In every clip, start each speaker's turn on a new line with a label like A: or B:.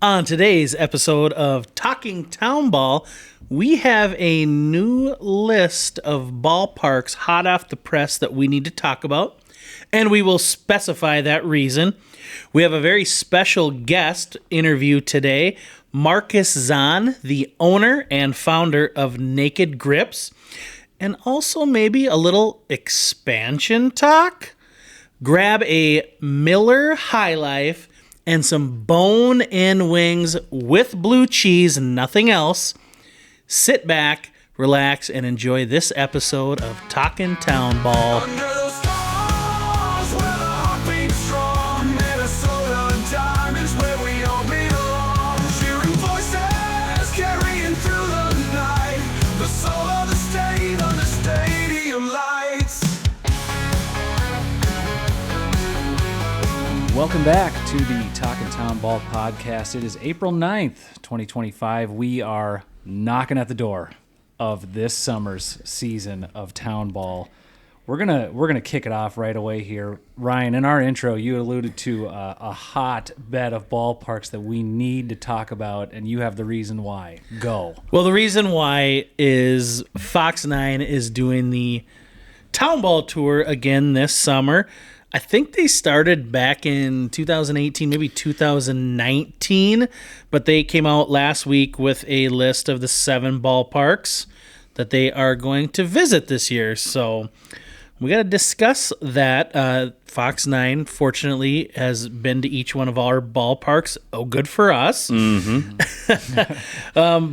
A: On today's episode of Talkin Townball, we have a new list of ballparks hot off the press that we need to talk about, and we will specify that reason. We have a very special guest interview today, Marcus Zahn, the owner and founder of Naked Grips, and also maybe a little expansion talk. Grab a Miller High Life and some bone-in wings with blue cheese, nothing else. Sit back, relax, and enjoy this episode of Talkin Townball.
B: Under those stars where the heart beats strong, Minnesota and diamonds where we all belong. Cheering voices carrying through the night, the soul of the state under stadium lights.
C: Welcome back to the Talkin Townball podcast. It is April 9th, 2025. We are knocking at the door of this summer's season of Townball. We're gonna kick it off right away here. Ryan, in our intro, you alluded to a hotbed of ballparks that we need to talk about, and you have the reason why. Go.
A: Well, the reason why is Fox 9 is doing the Townball Tour again this summer. I think they started back in 2018, maybe 2019, but they came out last week with a list of the 7 ballparks that they are going to visit this year. So we got to discuss that. Fox 9, fortunately, has been to each one of our ballparks. Oh, good for us.
D: Mm-hmm.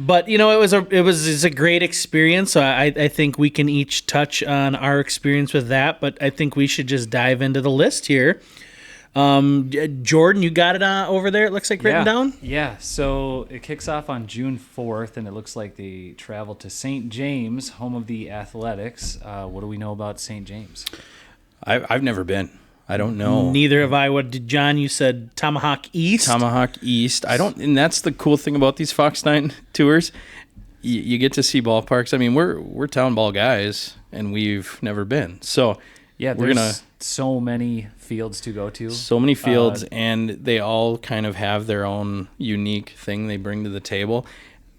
A: But, you know, it's a great experience. So I think we can each touch on our experience with that, but I think we should just dive into the list here. Jordan, you got it over there, it looks like, written down?
C: Yeah, so it kicks off on June 4th, and it looks like they travel to St. James, home of the Athletics. What do we know about St. James?
D: I've never been. I don't know.
A: Neither have I. What did John? You said Tomahawk East.
D: Tomahawk East. And that's the cool thing about these Fox 9 tours. You get to see ballparks. I mean, we're town ball guys, and we've never been. So
C: yeah, there's so many fields to go to.
D: So many fields, and they all kind of have their own unique thing they bring to the table.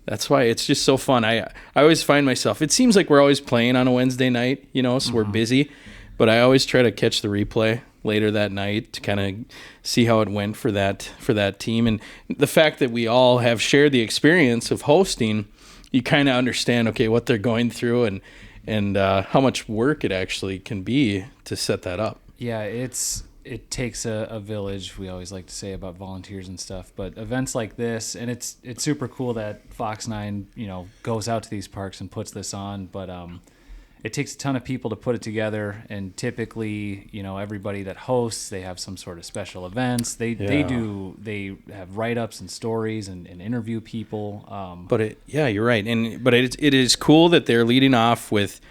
D: That's why it's just so fun. I always find myself. It seems like we're always playing on a Wednesday night, so we're busy. But I always try to catch the replay later that night to kind of see how it went for that team. And the fact that we all have shared the experience of hosting, you kind of understand, okay, what they're going through and how much work it actually can be to set that up.
C: Yeah, it takes a village, we always like to say about volunteers and stuff, but events like this, and it's super cool that Fox 9, goes out to these parks and puts this on, but it takes a ton of people to put it together, and typically, everybody that hosts, they have some sort of special events. They have write-ups and stories and interview people.
D: You're right. But it is cool that they're leading off with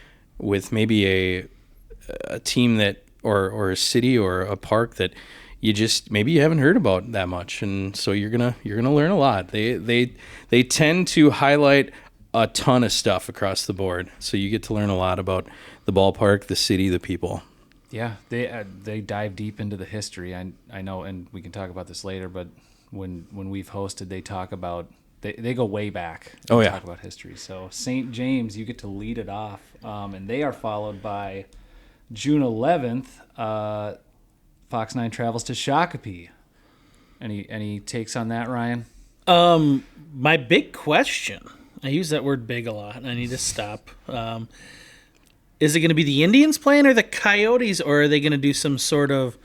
D: maybe a team that or a city or a park that you haven't heard about that much, and so you're gonna learn a lot. They tend to highlight a ton of stuff across the board, so you get to learn a lot about the ballpark, the city, the people.
C: Yeah, they dive deep into the history. I know, and we can talk about this later, but when we've hosted, they talk about they go way back. Talk about history. So St. James, you get to lead it off, and they are followed by June 11th. Fox 9 travels to Shakopee. Any takes on that, Ryan?
A: My big question. I use that word big a lot, and I need to stop. Is it going to be the Indians playing or the Coyotes, or are they going to do some sort of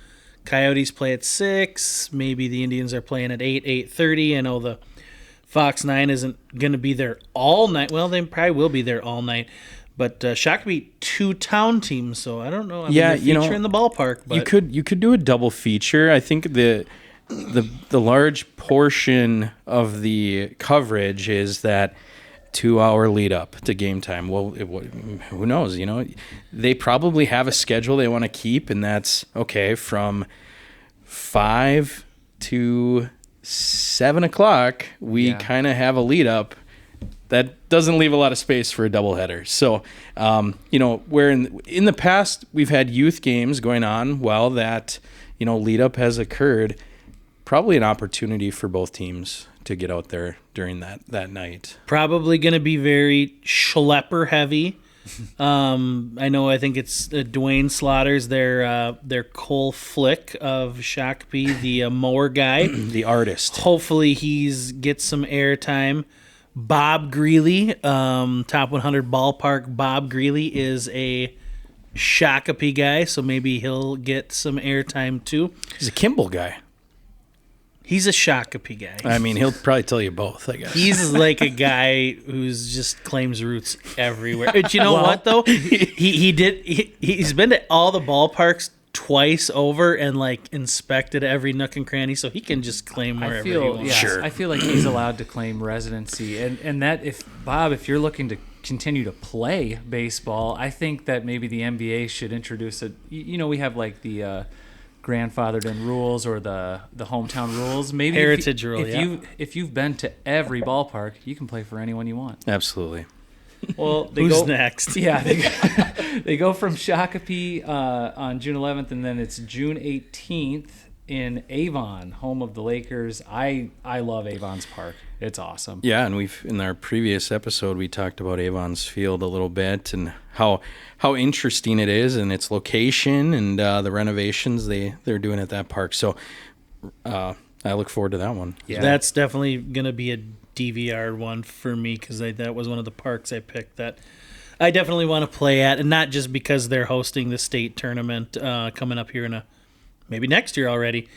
A: Coyotes play at 6? Maybe the Indians are playing at 8:30. I know the Fox 9 isn't going to be there all night. Well, they probably will be there all night. But Shakopee, 2 town teams, so I don't know. They're featuring the ballpark. But
D: you could do a double feature. I think the large portion of the coverage is that 2-hour lead up to game time. Well, who knows? They probably have a schedule they want to keep, and that's okay from 5 to 7 o'clock. We kind of have a lead up. That doesn't leave a lot of space for a doubleheader. So, where in the past we've had youth games going on while that lead up has occurred. Probably an opportunity for both teams to get out there during that night.
A: Probably going to be very schlepper heavy. I think it's Dwayne Slaughter's their Cole Flick of Shakopee, the mower guy.
D: The artist.
A: Hopefully gets some airtime. Bob Greeley, Top 100 Ballpark. Bob Greeley is a Shakopee guy, so maybe he'll get some airtime too.
D: He's a Kimball guy.
A: He's a Shakopee guy.
D: I mean, he'll probably tell you both, I guess.
A: He's like a guy who's just claims roots everywhere. But you know what though? He's been to all the ballparks twice over and like inspected every nook and cranny, so he can just claim wherever he wants.
C: Sure. I feel like he's allowed to claim residency, and that if you're looking to continue to play baseball, I think that maybe the NBA should introduce we have like the grandfathered in rules or the hometown rules, maybe
A: heritage rule.
C: If you've been to every ballpark, you can play for anyone you want.
D: Absolutely.
C: Well,
A: who's next?
C: Yeah, they go from Shakopee on June 11th, and then it's June 18th in Avon, home of the Lakers. I love Avon's Park. It's awesome.
D: Yeah, and in our previous episode we talked about Avon's Field a little bit and how interesting it is and its location and the renovations they're doing at that park. So I look forward to that one.
A: Yeah, that's definitely gonna be a DVR one for me because that was one of the parks I picked that I definitely want to play at, and not just because they're hosting the state tournament coming up here maybe next year already.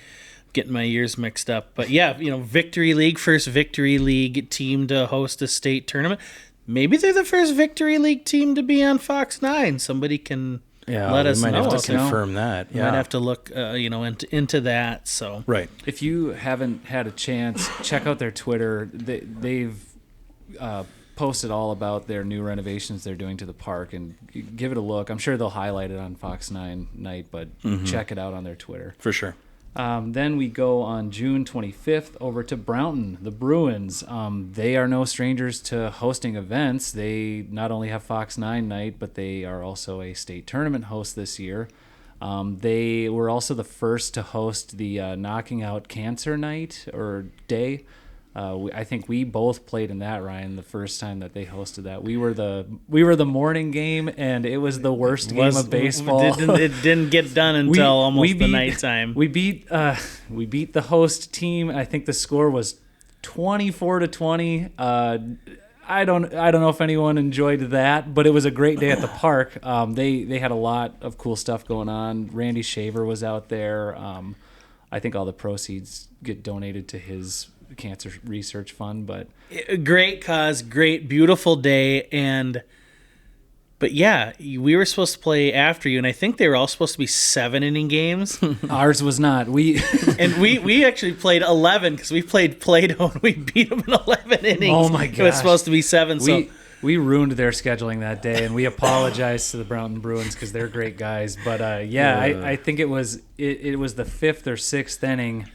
A: Getting my years mixed up, but yeah, Victory League, first Victory League team to host a state tournament. Maybe they're the first Victory League team to be on Fox 9. Somebody can let us know.
D: Might have to confirm that.
A: Yeah, might have to look, into that. So
D: right.
C: If you haven't had a chance, check out their Twitter. They've posted all about their new renovations they're doing to the park, and give it a look. I'm sure they'll highlight it on Fox 9 night, but check it out on their Twitter.
D: For sure.
C: Then we go on June 25th over to Brownton, the Bruins. They are no strangers to hosting events. They not only have Fox 9 night, but they are also a state tournament host this year. They were also the first to host the Knocking Out Cancer Night or Day. I think we both played in that, Ryan, the first time that they hosted that. We were the morning game, and it was the worst game of baseball.
A: It didn't get done until almost the nighttime.
C: We beat the host team. I think the score was 24-20. I don't know if anyone enjoyed that, but it was a great day at the park. They had a lot of cool stuff going on. Randy Shaver was out there. I think all the proceeds get donated to his cancer research fund, but
A: great cause, great, beautiful day. But yeah, we were supposed to play after you, and I think they were all supposed to be 7-inning games.
C: Ours was not. We
A: actually played 11 because we played Play-Doh and we beat them in 11 innings.
C: Oh my gosh.
A: It was supposed to be 7.
C: We ruined their scheduling that day, and we apologize to the Brownton Bruins because they're great guys. But I think it was the 5th or 6th inning.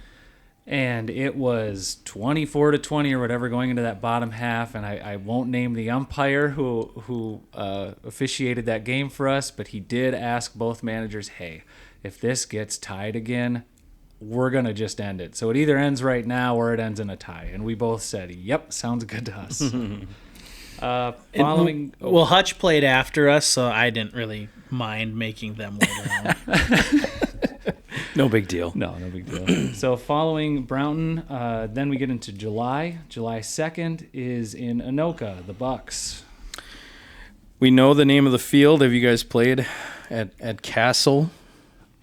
C: And it was 24-20 or whatever going into that bottom half, and I won't name the umpire who officiated that game for us, but he did ask both managers, hey, if this gets tied again, we're going to just end it. So it either ends right now or it ends in a tie. And we both said, yep, sounds good to us.
A: Hutch played after us, so I didn't really mind making them wait around.
D: No big deal.
C: No big deal. So following Brownton, then we get into July. July 2nd is in Anoka, the Bucks.
D: We know the name of the field. Have you guys played at Castle?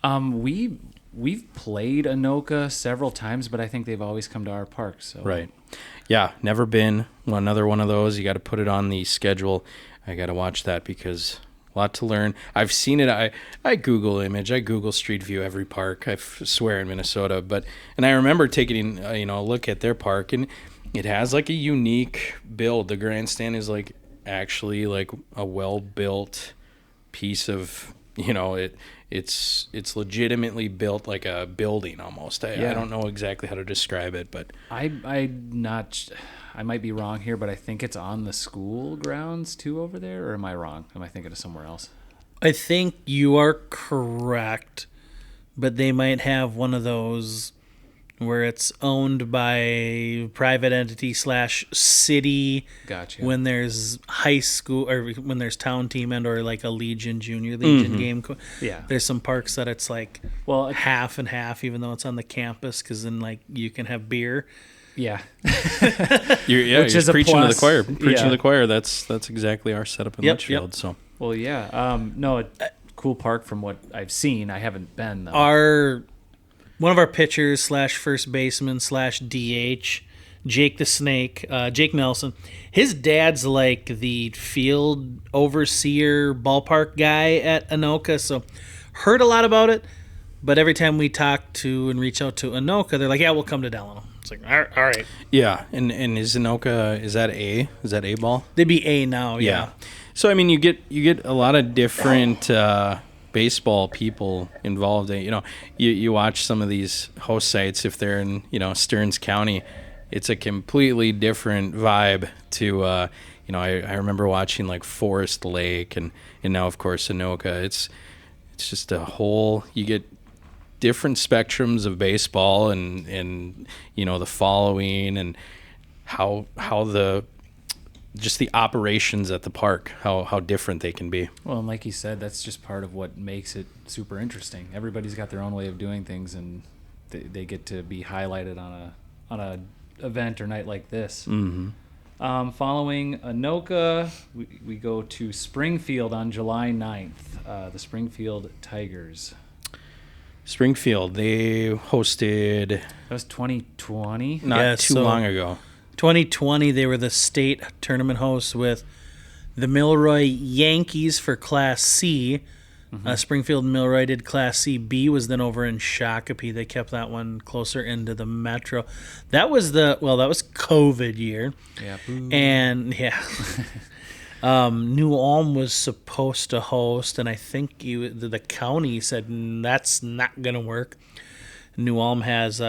C: We've played Anoka several times, but I think they've always come to our park. So
D: right. Yeah, never been. Another one of those. You got to put it on the schedule. I got to watch that because a lot to learn. I've seen it. I Google image. I Google Street View every park. I swear in Minnesota. And I remember taking a look at their park, and it has like a unique build. The grandstand is like actually like a well-built piece of it's legitimately built like a building almost. I don't know exactly how to describe it, but I might be wrong here, but I think it's on the school grounds too over there, or am I wrong? Am I thinking of somewhere else?
A: I think you are correct, but they might have one of those where it's owned by private entity / city.
C: Gotcha.
A: When there's high school or when there's town team and or like a Legion, Junior Legion game.
C: Yeah.
A: There's some parks that it's like
C: Well,
A: half and half, even though it's on the campus, because then like you can have beer.
C: yeah.
D: You're
C: Which is a
D: preaching to the
C: plus.
D: choir. Preaching
C: Yeah.
D: to the choir. That's exactly our setup in
A: Yep,
D: Litchfield.
A: yep.
D: So
C: Well, yeah. No, cool park from what I've seen. I haven't been though.
A: One of our pitchers / first baseman / DH, Jake the Snake, Jake Nelson. His dad's like the field overseer ballpark guy at Anoka, so heard a lot about it. But every time we talk to and reach out to Anoka, they're like, "Yeah, we'll come to Delano." It's like, all right.
D: yeah, and is Anoka, is that A ball?
A: They'd be A now, yeah.
D: So I mean, you get a lot of different baseball people involved. You watch some of these host sites if they're in Stearns County, it's a completely different vibe to I remember watching like Forest Lake and now of course Anoka. It's just a whole, you get different spectrums of baseball and the following and how the just the operations at the park, how different they can be.
C: Well, and like you said, that's just part of what makes it super interesting. Everybody's got their own way of doing things, and they get to be highlighted on a event or night like this.
D: Mm-hmm.
C: Following Anoka, we go to Springfield on July 9th. The Springfield Tigers.
D: Springfield, they hosted
C: That was 2020.
D: not
A: Yeah,
D: too
A: so-
D: long ago.
A: 2020, they were the state tournament hosts with the Milroy Yankees for Class C. Springfield and Milroy did Class C. B was then over in Shakopee. They kept that one closer into the metro. That was that was COVID year.
C: Yeah.
A: And yeah. New Ulm was supposed to host, and I think the county said that's not going to work. New Ulm has 2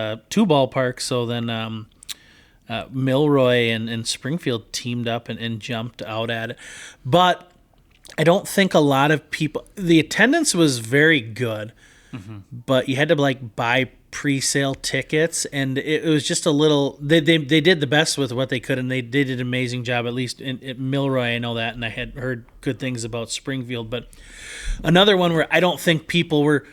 A: ballparks, so then Milroy and Springfield teamed up and jumped out at it. But I don't think a lot of people... The attendance was very good, but you had to like buy pre-sale tickets, and it was just a little... They did the best with what they could, and they did an amazing job, at least at Milroy, I know that, and I had heard good things about Springfield. But another one where I don't think people were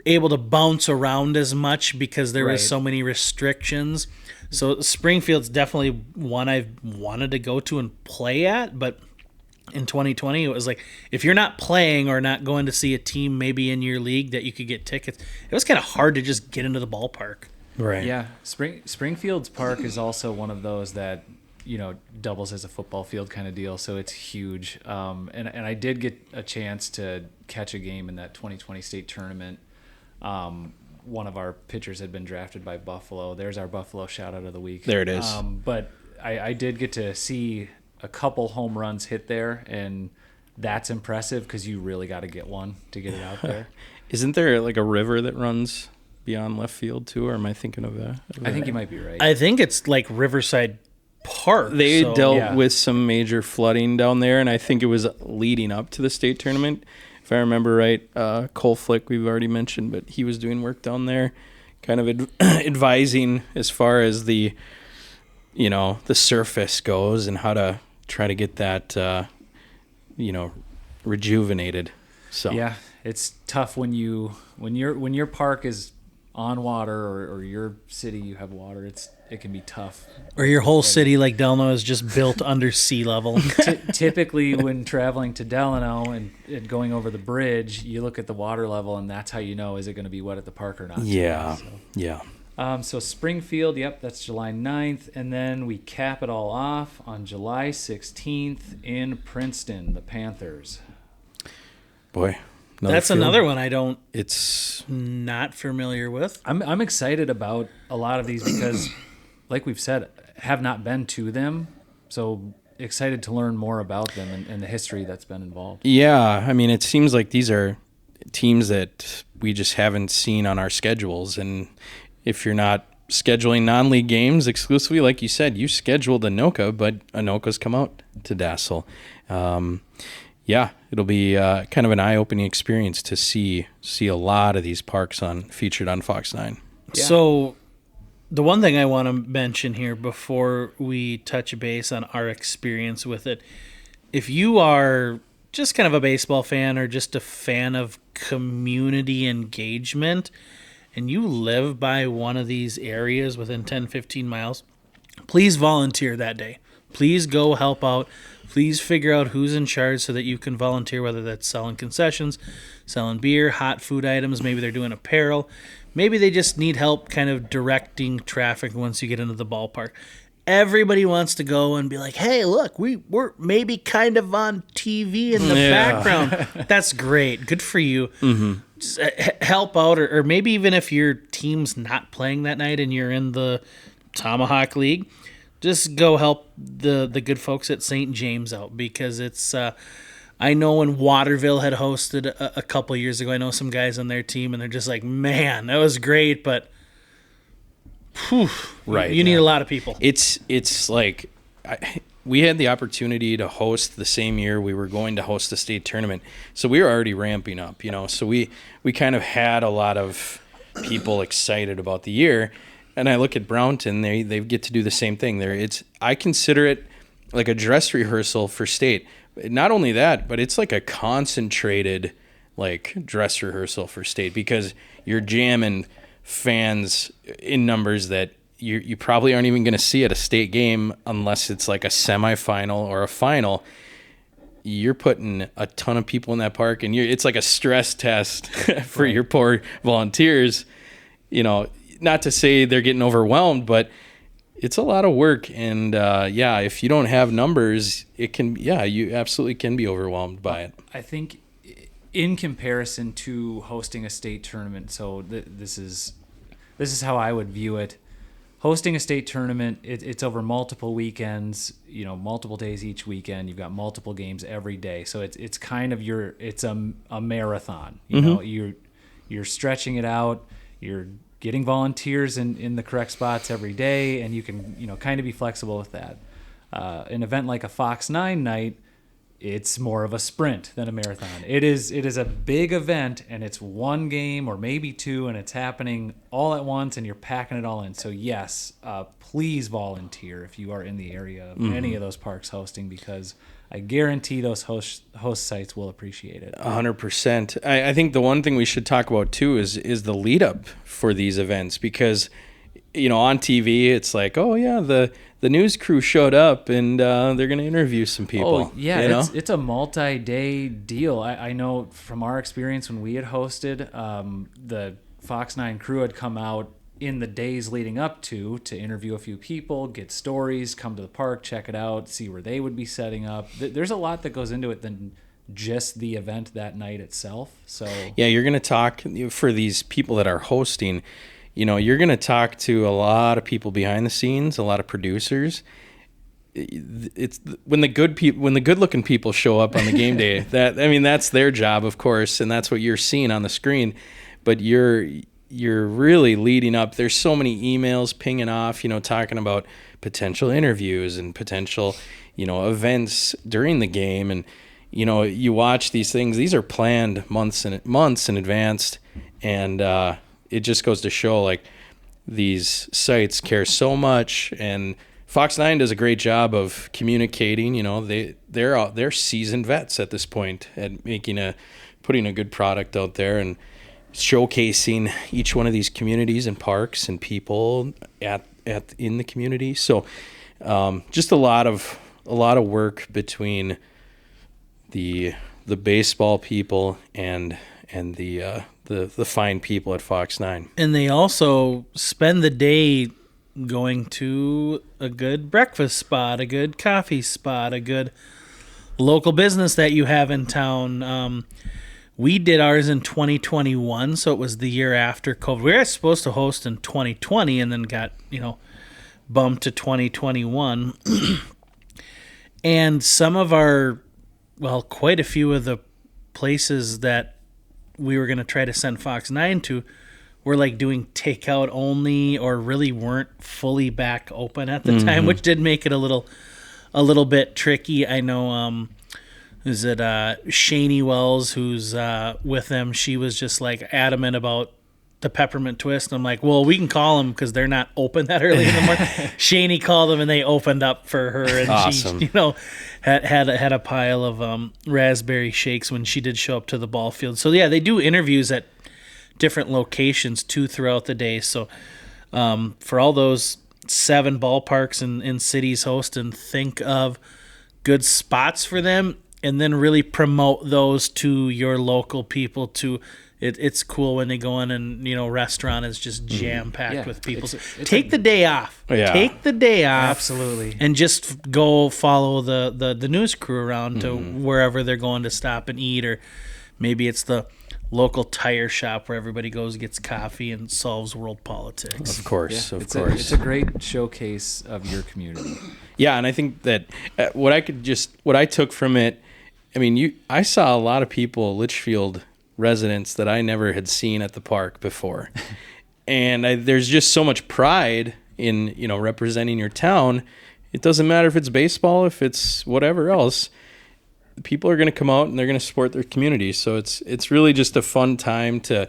A: able to bounce around as much because there
C: Right.
A: was so many restrictions. So Springfield's definitely one I've wanted to go to and play at, but in 2020 it was like if you're not playing or not going to see a team maybe in your league that you could get tickets, it was kind of hard to just get into the ballpark.
D: Right.
C: Yeah, Springfield's park is also one of those that doubles as a football field kind of deal, so it's huge. And I did get a chance to catch a game in that 2020 state tournament. One of our pitchers had been drafted by Buffalo. There's our Buffalo shout out of the week.
D: There it is.
C: But I did get to see a couple home runs hit there, and that's impressive because you really got to get one to get it out there.
D: Isn't there like a river that runs beyond left field too, or am I thinking of that?
C: I think you might be right.
A: I think it's like Riverside Park.
D: They
A: so-
D: dealt
C: Yeah.
D: with some major flooding down there, and I think it was leading up to the state tournament. If I remember right, Cole Flick, we've already mentioned, but he was doing work down there, kind of advising as far as the surface goes and how to try to get that, rejuvenated. So
C: Yeah, it's tough when your park is on water or your city you have water. It can be tough.
A: Or your whole city like Delano is just built under sea level.
C: Typically, when traveling to Delano and going over the bridge, you look at the water level, and that's how you know is it going to be wet at the park or not.
D: Yeah,
C: So,
D: yeah.
C: so Springfield, yep, that's July 9th. And then we cap it all off on July 16th in Princeton, the Panthers.
D: Boy,
A: That's
D: field.
A: another one I don't
D: It's
A: not familiar with.
C: I'm excited about a lot of these because, like we've said, have not been to them. So excited to learn more about them and the history that's been involved.
D: Yeah, I mean, it seems like these are teams that we just haven't seen on our schedules. And if you're not scheduling non-league games exclusively, like you said, you scheduled Anoka, but Anoka's come out to Dassel. Yeah, it'll be kind of an eye-opening experience to see a lot of these parks featured on Fox 9.
C: Yeah.
A: So The one thing I want to mention here before we touch base on our experience with it, if you are just kind of a baseball fan or just a fan of community engagement and you live by one of these areas within 10, 15 miles, please volunteer that day. Please go help out. Please figure out who's in charge so that you can volunteer, whether that's selling concessions, selling beer, hot food items. Maybe they're doing apparel. Maybe they just need help kind of directing traffic once you get into the ballpark. Everybody wants to go and be like, hey, look, we're maybe kind of on TV in the background. That's great. Good for you. Just help out, or maybe even if your team's not playing that night and you're in the Tomahawk League, just go help the good folks at St. James out, because it's I know when Waterville had hosted a couple years ago, I know some guys on their team, and they're just like, man, that was great, but whew,
D: Right,
A: you need a lot of people.
D: It's like we had the opportunity to host the same year we were going to host the state tournament, so we were already ramping up, so we kind of had a lot of people excited about the year. And I look at Brownton, they get to do the same thing. I consider it like a dress rehearsal for state. Not only that, but it's like a concentrated like dress rehearsal for state, because you're jamming fans in numbers that you probably aren't even going to see at a state game unless it's like a semifinal or a final. You're putting a ton of people in that park, and it's like a stress test for your poor volunteers. Not to say they're getting overwhelmed, but it's a lot of work. And if you don't have numbers, you absolutely can be overwhelmed by it.
C: I think in comparison to hosting a state tournament, so this is how I would view it. Hosting a state tournament, it's over multiple weekends, multiple days each weekend. You've got multiple games every day, so it's kind of a marathon. You're stretching it out. You're getting volunteers in the correct spots every day, and you can kind of be flexible with that. An event like a Fox 9 night, it's more of a sprint than a marathon. It is a big event, and it's one game or maybe two, and it's happening all at once, and you're packing it all in. So yes, please volunteer if you are in the area of any of those parks hosting, because I guarantee those host sites will appreciate it.
D: 100%. I think the one thing we should talk about too is the lead up for these events, because on TV it's like, oh yeah, the news crew showed up and they're going to interview some people.
C: Oh yeah, it's a multi-day deal. I know from our experience when we had hosted, the Fox 9 crew had come out in the days leading up to interview a few people, get stories, come to the park, check it out, see where they would be setting up. There's a lot that goes into it than just the event that night itself. So
D: yeah, you're going to talk for these people that are hosting. You're going to talk to a lot of people behind the scenes, a lot of producers. It's when the good-looking people show up on the game day. That's their job, of course, and that's what you're seeing on the screen. But you're really leading up. There's so many emails pinging off, talking about potential interviews and potential, events during the game. And, you watch these things. These are planned months in advance. And it just goes to show, like, these sites care so much. And Fox 9 does a great job of communicating. They're seasoned vets at this point at putting a good product out there and showcasing each one of these communities and parks and people in the community. So just a lot of work between the baseball people and the fine people at Fox 9.
A: And they also spend the day going to a good breakfast spot, a good coffee spot, a good local business that you have in town. We did ours in 2021, so it was the year after COVID. We were supposed to host in 2020 and then got, bumped to 2021. And some of quite a few of the places that we were going to try to send Fox 9 to were like doing takeout only, or really weren't fully back open at the time, which did make it a little bit tricky. I know, is it Shani Wells who's with them? She was just like adamant about the Peppermint Twist. And I'm like, well, we can call them because they're not open that early in the morning. Shaney called them and they opened up for her, and
D: Awesome.
A: she, had a pile of raspberry shakes when she did show up to the ball field. So yeah, they do interviews at different locations too throughout the day. So for all those 7 ballparks and cities hosting, think of good spots for them, and then really promote those to your local people too. It's cool when they go in and restaurant is just jam packed
C: Yeah,
A: with people.
C: it's
A: Take the day off.
D: Yeah.
A: Take the day off.
C: Absolutely.
A: And just go follow the news crew around to wherever they're going to stop and eat, or maybe it's the local tire shop where everybody goes, gets coffee, and solves world politics.
D: Of course, of
C: it's
D: course.
C: it's a great showcase of your community.
D: Yeah, and I think that what I took from it, I mean, I saw a lot of people, Litchfield residents, that I never had seen at the park before. And there's just so much pride in, representing your town. It doesn't matter if it's baseball, if it's whatever else. People are going to come out and they're going to support their community. So it's really just a fun time to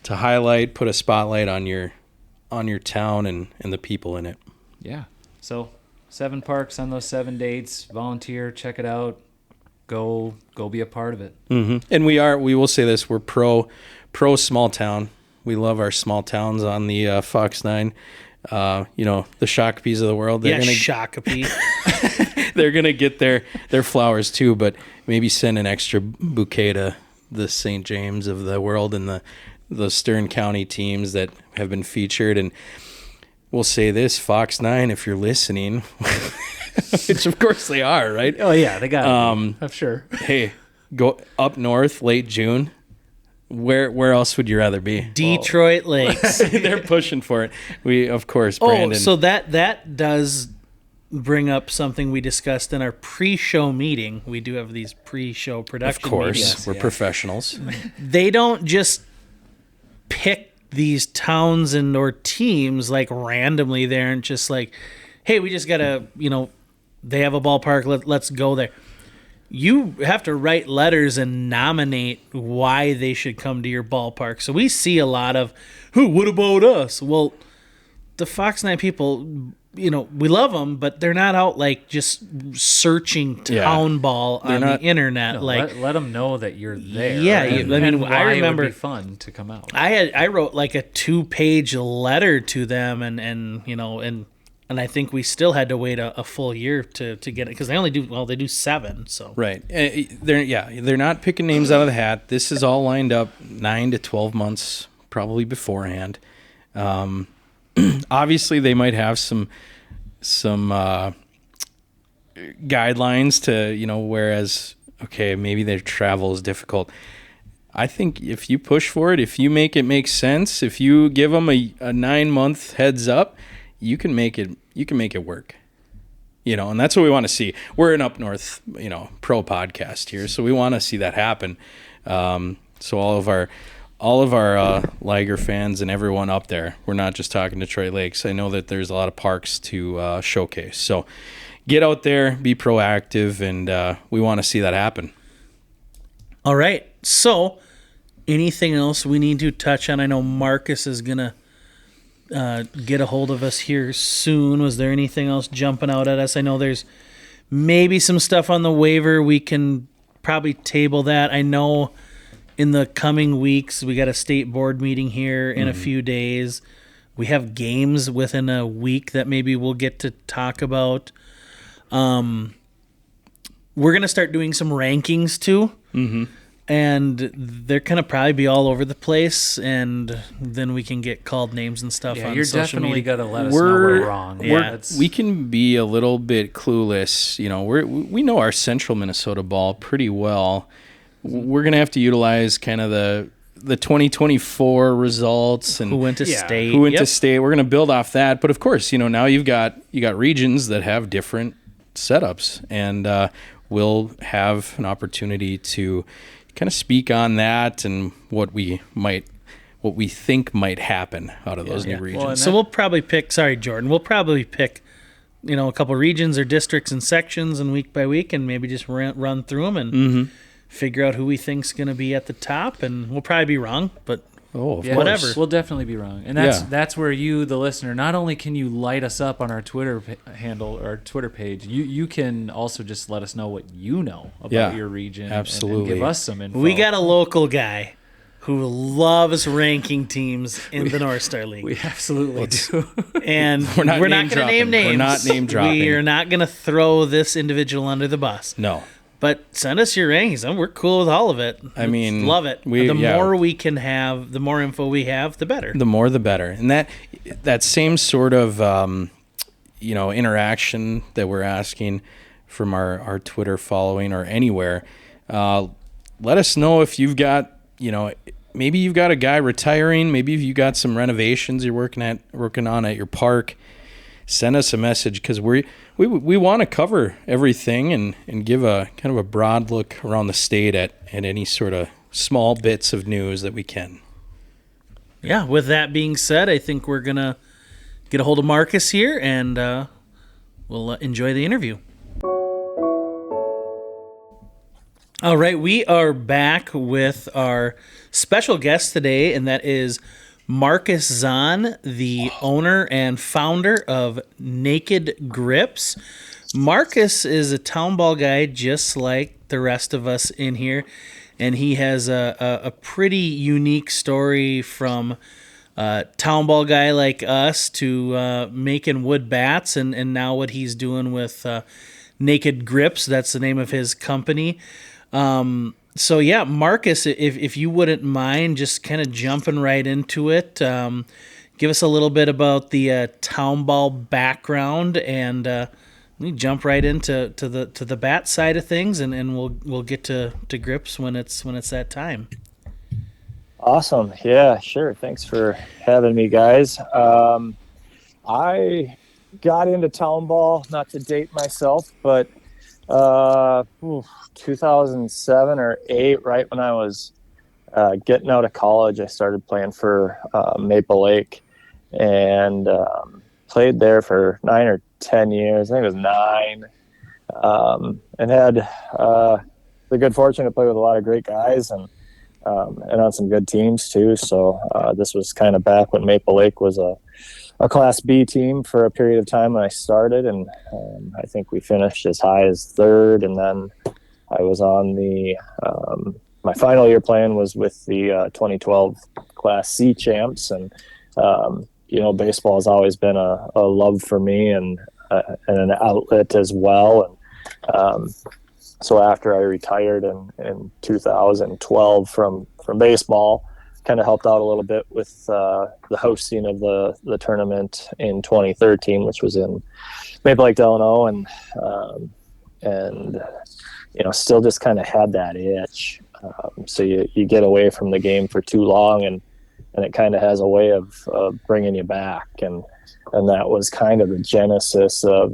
D: highlight, put a spotlight on your town and the people in it.
C: Yeah. So 7 parks on those 7 dates. Volunteer, check it out. Go be a part of it.
D: Mm-hmm. And we will say this: we're pro small town. We love our small towns on the Fox 9. The Shakopees of the world.
A: Yeah, Shakopee.
D: They're gonna get their flowers too, but maybe send an extra bouquet to the St. James of the world and the Stern County teams that have been featured. And we'll say this: Fox 9, if you're listening, which of course they are, right?
C: Oh yeah, they got it. I'm sure.
D: Hey, go up north, late June. Where else would you rather be?
A: Detroit Lakes.
D: They're pushing for it. We, of course, Brandon.
A: Oh, so that does bring up something we discussed in our pre-show meeting. We do have these pre-show production
D: of course,
A: meetings.
D: we're professionals.
A: They don't just pick these towns or teams like randomly there and just like, hey, we just gotta, they have a ballpark, let's go there. You have to write letters and nominate why they should come to your ballpark. So we see a lot of, what about us? Well, the Fox 9 people, we love them, but they're not out like just searching Townball on the internet.
C: No,
A: like
C: let them know that you're there.
A: Yeah,
C: and,
A: I mean,
C: and why
A: I remember
C: it would be fun to come out.
A: I wrote like a 2-page letter to them, and I think we still had to wait a full year to get it because they do 7. So
D: Right. They're not picking names out of the hat. This is all lined up 9 to 12 months probably beforehand. Obviously, they might have some guidelines to, whereas, okay, maybe their travel is difficult. I think if you push for it, if you make it make sense, if you give them a 9-month heads up, you can make it work. And that's what we want to see. We're an up north, pro podcast here, so we want to see that happen. So all of our Liger fans and everyone up there, we're not just talking Detroit Lakes. I know that there's a lot of parks to showcase. So get out there, be proactive, and we want to see that happen.
A: All right. So anything else we need to touch on? I know Marcus is gonna get a hold of us here soon. Was there anything else jumping out at us? I know there's maybe some stuff on the waiver. We can probably table that. I know in the coming weeks we got a state board meeting here in a few days. We have games within a week that maybe we'll get to talk about. We're gonna start doing some rankings too. And they're going to probably be all over the place, and then we can get called names and stuff on
C: you're
A: social
C: definitely
A: media.
C: going to let us know we're wrong.
D: We can be a little bit clueless. We know our central Minnesota ball pretty well. We're going to have to utilize kind of the 2024 results and
A: who went to state.
D: Who went to state. We're going to build off that. But, of course, now you got regions that have different setups, and we'll have an opportunity to kind of speak on that and what we think might happen out of those new regions.
C: Well,
A: so we'll probably pick. Sorry, Jordan. We'll probably pick, a couple regions or districts and sections, and week by week, and maybe just run through them and figure out who we think's going to be at the top. And we'll probably be wrong, but
D: Oh, of
C: Yeah,
D: course.
A: Whatever.
C: We'll definitely be wrong, and that's where you, the listener, not only can you light us up on our Twitter handle or our Twitter page, you can also just let us know what you know about your region.
D: Absolutely.
C: and give us some info.
A: We got a local guy who loves ranking teams in the North Star League.
C: We absolutely do.
A: And
D: We're not
A: going
D: name
A: to name
D: dropping.
A: names.
D: We're not name dropping.
A: We are not going to throw this individual under the bus.
D: No.
A: But send us your rankings. We're cool with all of it.
D: I mean,
A: love it.
D: the
A: more we can have, the more info we have, the better.
D: The more, the better. And that same sort of interaction that we're asking from our Twitter following or anywhere, let us know if you've got, maybe you've got a guy retiring, maybe if you got some renovations you're working on at your park. Send us a message, because we want to cover everything and give a kind of a broad look around the state at any sort of small bits of news that we can.
A: Yeah, with that being said, I think we're going to get a hold of Marcus here, and we'll enjoy the interview. All right, we are back with our special guest today, and that is Marcus Zahn, the owner and founder of Naked Grips. Marcus is a Townball guy just like the rest of us in here, and he has a pretty unique story from Townball guy like us to making wood bats, and now what he's doing with Naked Grips. That's the name of his company. So yeah, Marcus, if you wouldn't mind just kind of jumping right into it, give us a little bit about the Townball background, and we jump right into the bat side of things, and we'll get to Grips when it's that time.
E: Awesome. Yeah, sure. Thanks for having me, guys. I got into Townball, not to date myself, but 2007 or 8, right when I was getting out of college, I started playing for Maple Lake, and played there for 9 or 10 years. I think it was 9, and had the good fortune to play with a lot of great guys, and on some good teams too. So this was kind of back when Maple Lake was a Class B team for a period of time when I started, and I think we finished as high as 3rd, and then I was on the my final year playing was with the 2012 Class C champs, and baseball has always been a love for me, and an outlet as well. And so after I retired in 2012 from baseball, kind of helped out a little bit with the hosting of the tournament in 2013, which was in Maple Lake, Delano, and still just kind of had that itch. So you get away from the game for too long, and it kind of has a way of bringing you back, and that was kind of the genesis of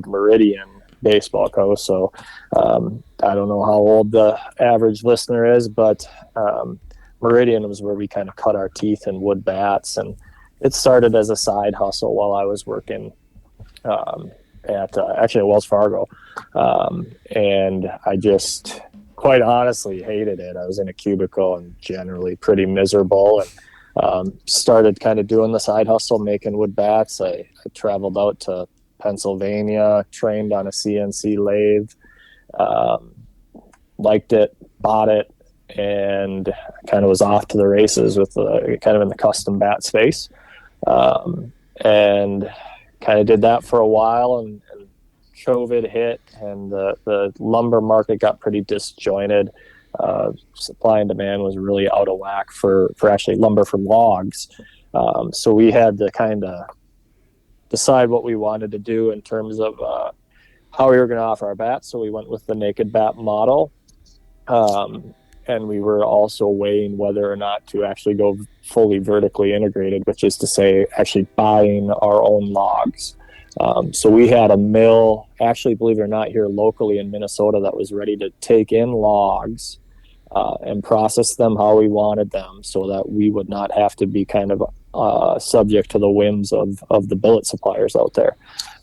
E: Meridian Baseball Co. So I don't know how old the average listener is, but Meridian was where we kind of cut our teeth in wood bats, and it started as a side hustle while I was working at Wells Fargo, and I just quite honestly hated it. I was in a cubicle and generally pretty miserable, and started kind of doing the side hustle, making wood bats. I traveled out to Pennsylvania, trained on a CNC lathe, liked it, bought it, and kind of was off to the races with kind of in the custom bat space, and kind of did that for a while, and COVID hit, and the lumber market got pretty disjointed. Supply and demand was really out of whack for actually lumber for logs, so we had to kind of decide what we wanted to do in terms of how we were going to offer our bats. So we went with the naked bat model. And we were also weighing whether or not to actually go fully vertically integrated, which is to say actually buying our own logs. So we had a mill, actually, believe it or not, here locally in Minnesota that was ready to take in logs and process them how we wanted them, so that we would not have to be kind of subject to the whims of the billet suppliers out there.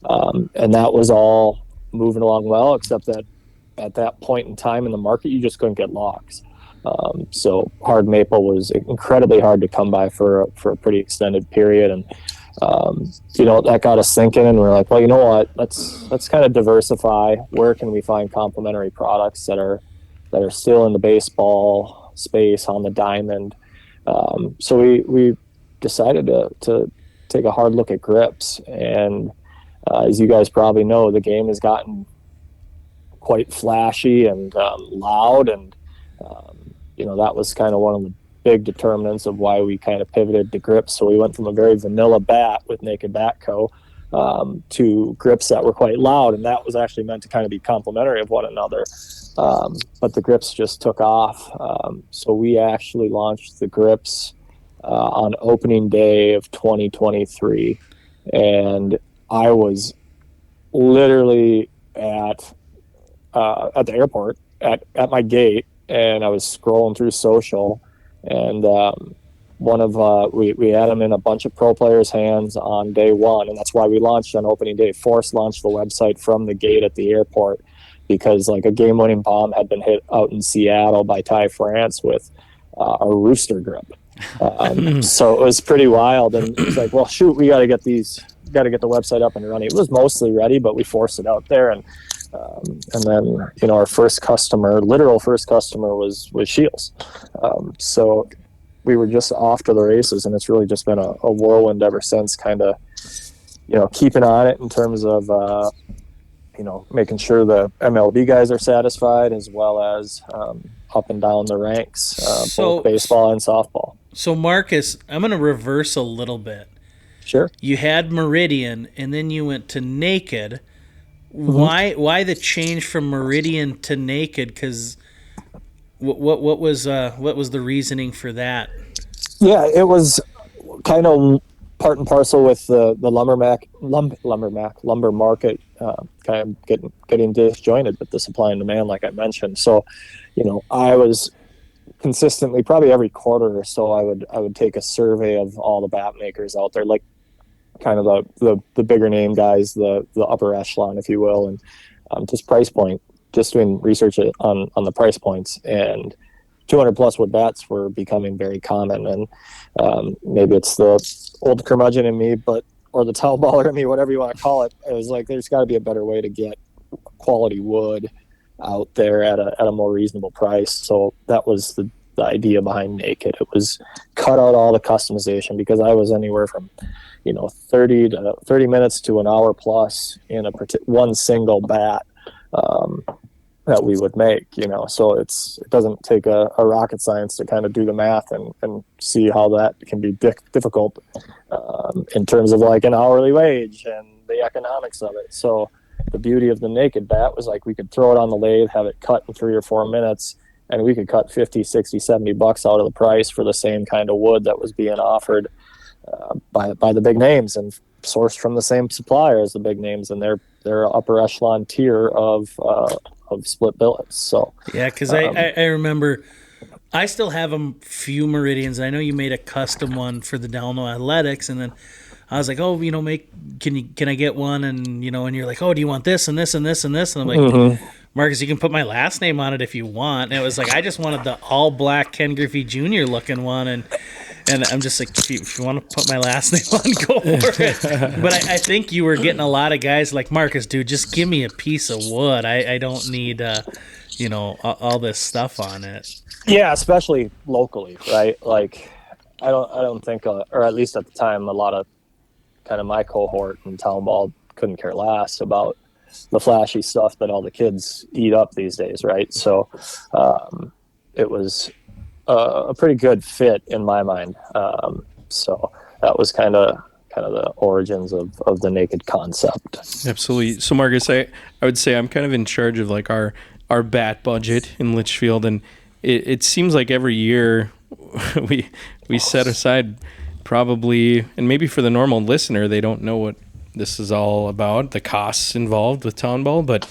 E: And that was all moving along well, except that at that point in time in the market, you just couldn't get logs. So hard maple was incredibly hard to come by for a pretty extended period. And, that got us thinking, and we're like, well, you know what, let's kind of diversify. Where can we find complementary products that are still in the baseball space on the diamond? So we decided to take a hard look at grips. And as you guys probably know, the game has gotten quite flashy and loud, and that was kind of one of the big determinants of why we kind of pivoted to grips. So we went from a very vanilla bat with Naked Bat Co. To grips that were quite loud, and that was actually meant to kind of be complementary of one another. But the grips just took off. So we actually launched the grips on opening day of 2023, and I was literally at the airport at my gate, and I was scrolling through social, and we had them in a bunch of pro players' hands on day one, and that's why we launched on opening day. Force launched the website from the gate at the airport, because like a game-winning bomb had been hit out in Seattle by Ty France with a rooster grip. So it was pretty wild, and it's like, well, shoot, we got to get the website up and running. It was mostly ready, but we forced it out there, and then our literal first customer was Shields. So we were just off to the races, and it's really just been a whirlwind ever since, kind of keeping on it in terms of making sure the MLB guys are satisfied, as well as up and down the ranks, both baseball and softball.
A: So Marcus, I'm going to reverse a little bit.
E: Sure.
A: You had Meridian, and then you went to Naked. Why the change from Meridian to Naked? Because what was the reasoning for that?
E: Yeah, it was kind of part and parcel with the lumber market kind of getting disjointed with the supply and demand, like I mentioned. So, I was consistently, probably every quarter or so, I would take a survey of all the bat makers out there, like kind of the bigger name guys, the upper echelon, if you will, and just price point, just doing research on the price points. And 200 plus wood bats were becoming very common, and maybe it's the old curmudgeon in me, or the townballer in me, whatever you want to call it. It was like, there's got to be a better way to get quality wood out there at a more reasonable price. So that was the idea behind Naked. It was cut out all the customization, because I was anywhere from 30 minutes to an hour plus in one single bat that we would make, so it doesn't take a rocket science to kind of do the math and see how that can be difficult in terms of like an hourly wage and the economics of it. So the beauty of the Naked bat was like, we could throw it on the lathe, have it cut in 3 or 4 minutes, and we could cut 50, 60, 70 bucks out of the price for the same kind of wood that was being offered by the big names, and sourced from the same supplier as the big names, and their upper echelon tier of split billets. So
A: yeah, because I remember I still have a few Meridians. I know you made a custom one for the Delano Athletics, and then I was like, oh, can I get one? And and you're like, oh, do you want this and this and this and this? And I'm like, Marcus, you can put my last name on it if you want. And it was like, I just wanted the all black Ken Griffey Jr. looking one, and I'm just like, if you want to put my last name on, go for it. But I think you were getting a lot of guys like, Marcus, dude, just give me a piece of wood. I don't need all this stuff on it.
E: Yeah, especially locally, right? Like, I don't think, or at least at the time, a lot of kind of my cohort in Townball couldn't care less about the flashy stuff that all the kids eat up these days, right? So it was a pretty good fit in my mind. So that was kind of the origins of the Naked concept.
D: Absolutely. So Marcus, I would say I'm kind of in charge of like our bat budget in Litchfield, and it seems like every year we set aside probably, and maybe for the normal listener, they don't know what this is all about, the costs involved with Townball, but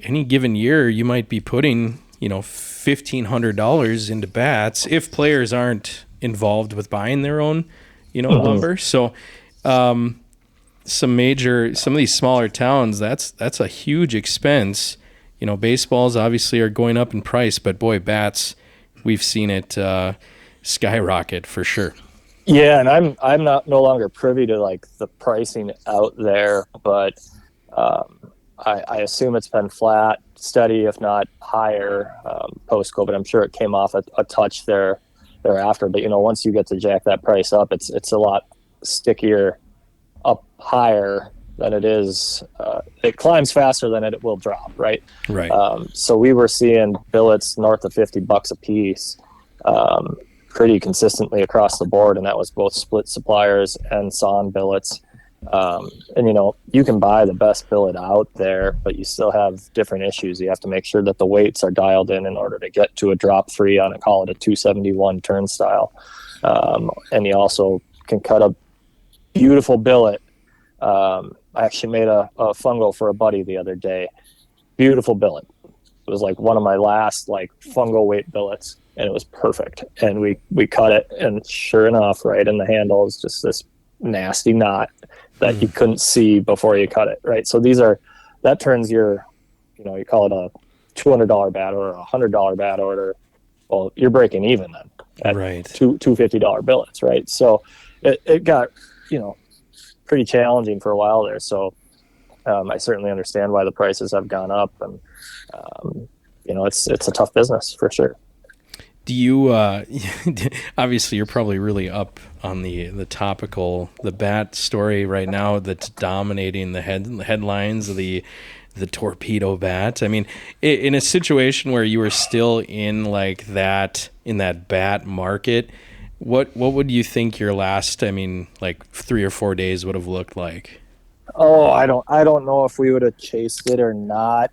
D: any given year you might be putting $1,500 into bats if players aren't involved with buying their own lumber. So some of these smaller towns, that's a huge expense. Baseballs obviously are going up in price, but boy, bats, we've seen it skyrocket for sure.
E: Yeah, and I'm not no longer privy to like the pricing out there, but I assume it's been flat, steady, if not higher, post COVID. I'm sure it came off a touch thereafter, but once you get to jack that price up, it's a lot stickier up higher than it is. It climbs faster than it will drop, right?
D: Right.
E: So we were seeing billets north of $50 a piece. Pretty consistently across the board, and that was both split suppliers and Zahn billets. And you can buy the best billet out there, but you still have different issues. You have to make sure that the weights are dialed in order to get to a drop free on call it a 271 turnstile. And you also can cut a beautiful billet. I actually made a fungo for a buddy the other day. Beautiful billet. It was like one of my last like fungo weight billets, and it was perfect. And we cut it, and sure enough, right in the handle is just this nasty knot that you couldn't see before you cut it, right? So that turns your, you call it a $200 bat order, a $100 bat order. Well, you're breaking even then at
D: Right.
E: two $50 billets, right? So it got, pretty challenging for a while there. So I certainly understand why the prices have gone up, and it's a tough business for sure.
D: Do you obviously you're probably really up on the bat story right now that's dominating the headlines of the torpedo bat. I mean, in a situation where you were still in that bat market, what would you think your last 3 or 4 days would have looked like?
E: Oh, I don't know if we would have chased it or not.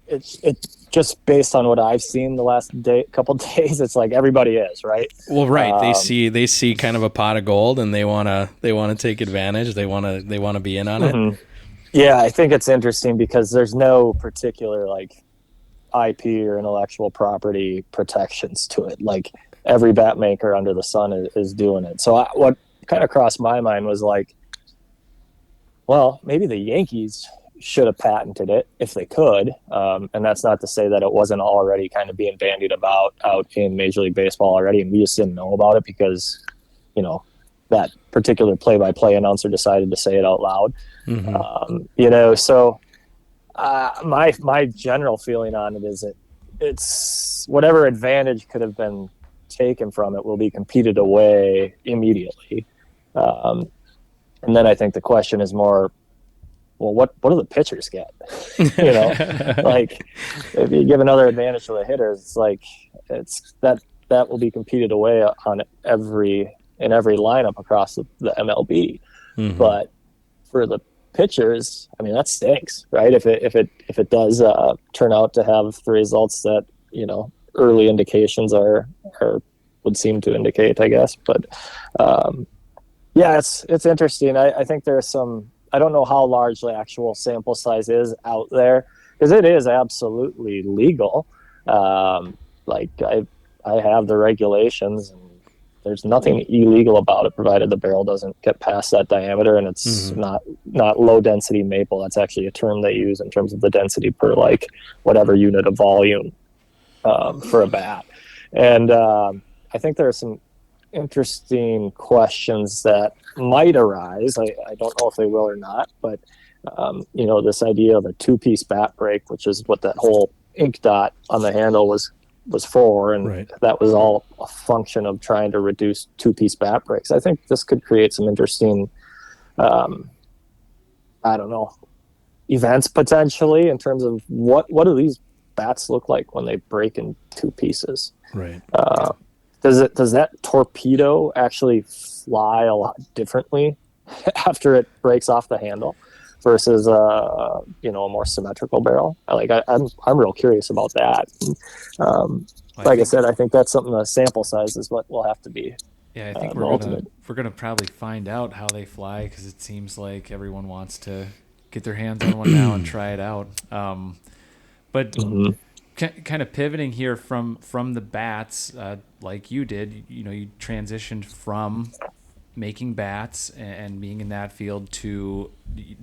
E: It's just based on what I've seen the last couple days. It's like everybody is, right.
D: Well, right. They see kind of a pot of gold, and they wanna take advantage. They wanna be in on it.
E: Yeah, I think it's interesting because there's no particular like IP or intellectual property protections to it. Like every bat maker under the sun is doing it. So what kind of crossed my mind was like, well, maybe the Yankees should have patented it if they could. And that's not to say that it wasn't already kind of being bandied about out in Major League Baseball already, and we just didn't know about it because, that particular play-by-play announcer decided to say it out loud. So my general feeling on it is it's whatever advantage could have been taken from it will be competed away immediately. And then I think the question is more, well, what do the pitchers get? Like if you give another advantage to the hitters, it's like that will be competed away on every lineup across the MLB. But for the pitchers, I mean, that stinks, right? If it does turn out to have the results that early indications would seem to indicate, I guess. But yeah, it's interesting. I think there's some. I don't know how large the actual sample size is out there because it is absolutely legal. Like I have the regulations, and there's nothing illegal about it, provided the barrel doesn't get past that diameter, and it's not low density maple. That's actually a term they use in terms of the density per like whatever unit of volume for a bat. And I think there are some interesting questions that might arise. I don't know if they will or not, but this idea of a two-piece bat brake, which is what that whole ink dot on the handle was for, and
D: right.
E: That was all a function of trying to reduce two-piece bat brakes. I think this could create some interesting events potentially in terms of what do these bats look like when they break in two pieces.
D: Right.
E: Does that torpedo actually fly a lot differently after it breaks off the handle versus a more symmetrical barrel? I'm real curious about that. I said, I think that's something. The sample size is what will have to be.
C: Yeah, I think we're gonna probably find out how they fly because it seems like everyone wants to get their hands on one now and try it out. But. Kind of pivoting here from the bats, like you did, you transitioned from making bats and being in that field to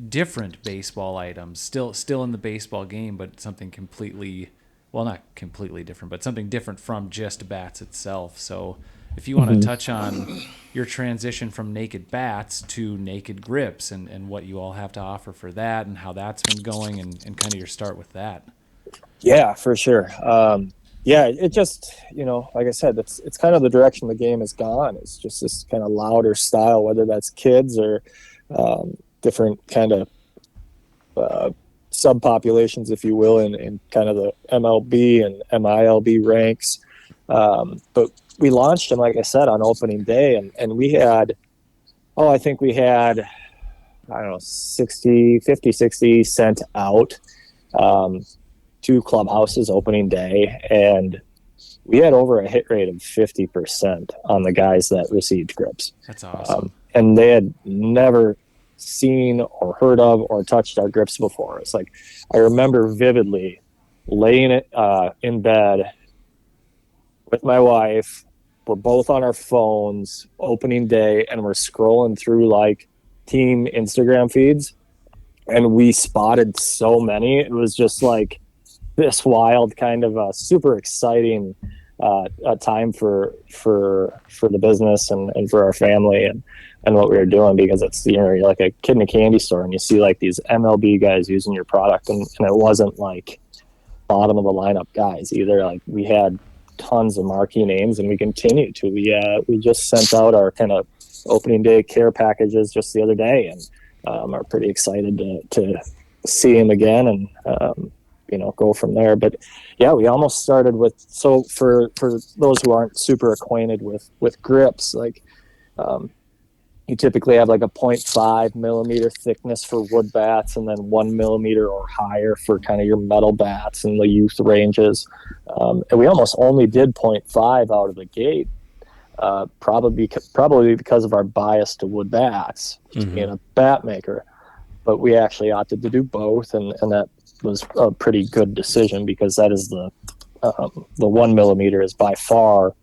C: different baseball items, still in the baseball game, but something completely well, not completely different, but something different from just bats itself. So if you want to touch on your transition from naked bats to naked grips and what you all have to offer for that and how that's been going and kind of your start with that.
E: Yeah, for sure. Yeah, it just, like I said, it's kind of the direction the game has gone. It's just this kind of louder style, whether that's kids or different kind of subpopulations, if you will, in kind of the MLB and MILB ranks. But we launched them, like I said, on opening day, and we had, I think we had, I don't know, 60 sent out to clubhouses opening day, and we had over a hit rate of 50% on the guys that received grips.
C: That's awesome.
E: And they had never seen or heard of or touched our grips before. It's like, I remember vividly laying it in bed with my wife. We're both on our phones opening day, and we're scrolling through like team Instagram feeds, and we spotted so many. It was just like this wild kind of a super exciting a time for the business and for our family and what we were doing, because it's, you're like a kid in a candy store and you see like these MLB guys using your product, and it wasn't like bottom of the lineup guys either. Like, we had tons of marquee names, and we continue to. We just sent out our kind of opening day care packages just the other day, and are pretty excited to see him again and go from there. But yeah, we almost started with, so for those who aren't super acquainted with grips, like you typically have like a 0.5 millimeter thickness for wood bats, and then 1 millimeter or higher for kind of your metal bats and the youth ranges. And we almost only did 0.5 out of the gate, probably because of our bias to wood bats, being a bat maker. But we actually opted to do both, and that was a pretty good decision, because that is the 1 millimeter is by far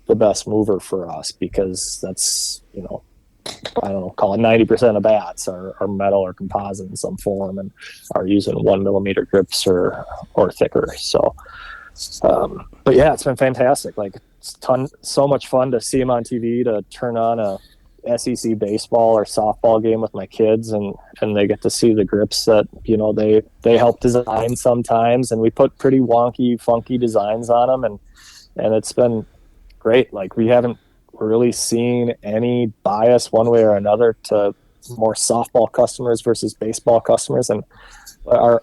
E: the best mover for us, because that's, I don't know, call it 90% of bats are metal or composite in some form and are using 1 millimeter grips or thicker. So, but yeah, it's been fantastic. Like, it's so much fun to see them on TV, to turn on a SEC baseball or softball game with my kids, and they get to see the grips that they help design sometimes, and we put pretty wonky, funky designs on them, and it's been great. Like, we haven't really seen any bias one way or another to more softball customers versus baseball customers, and our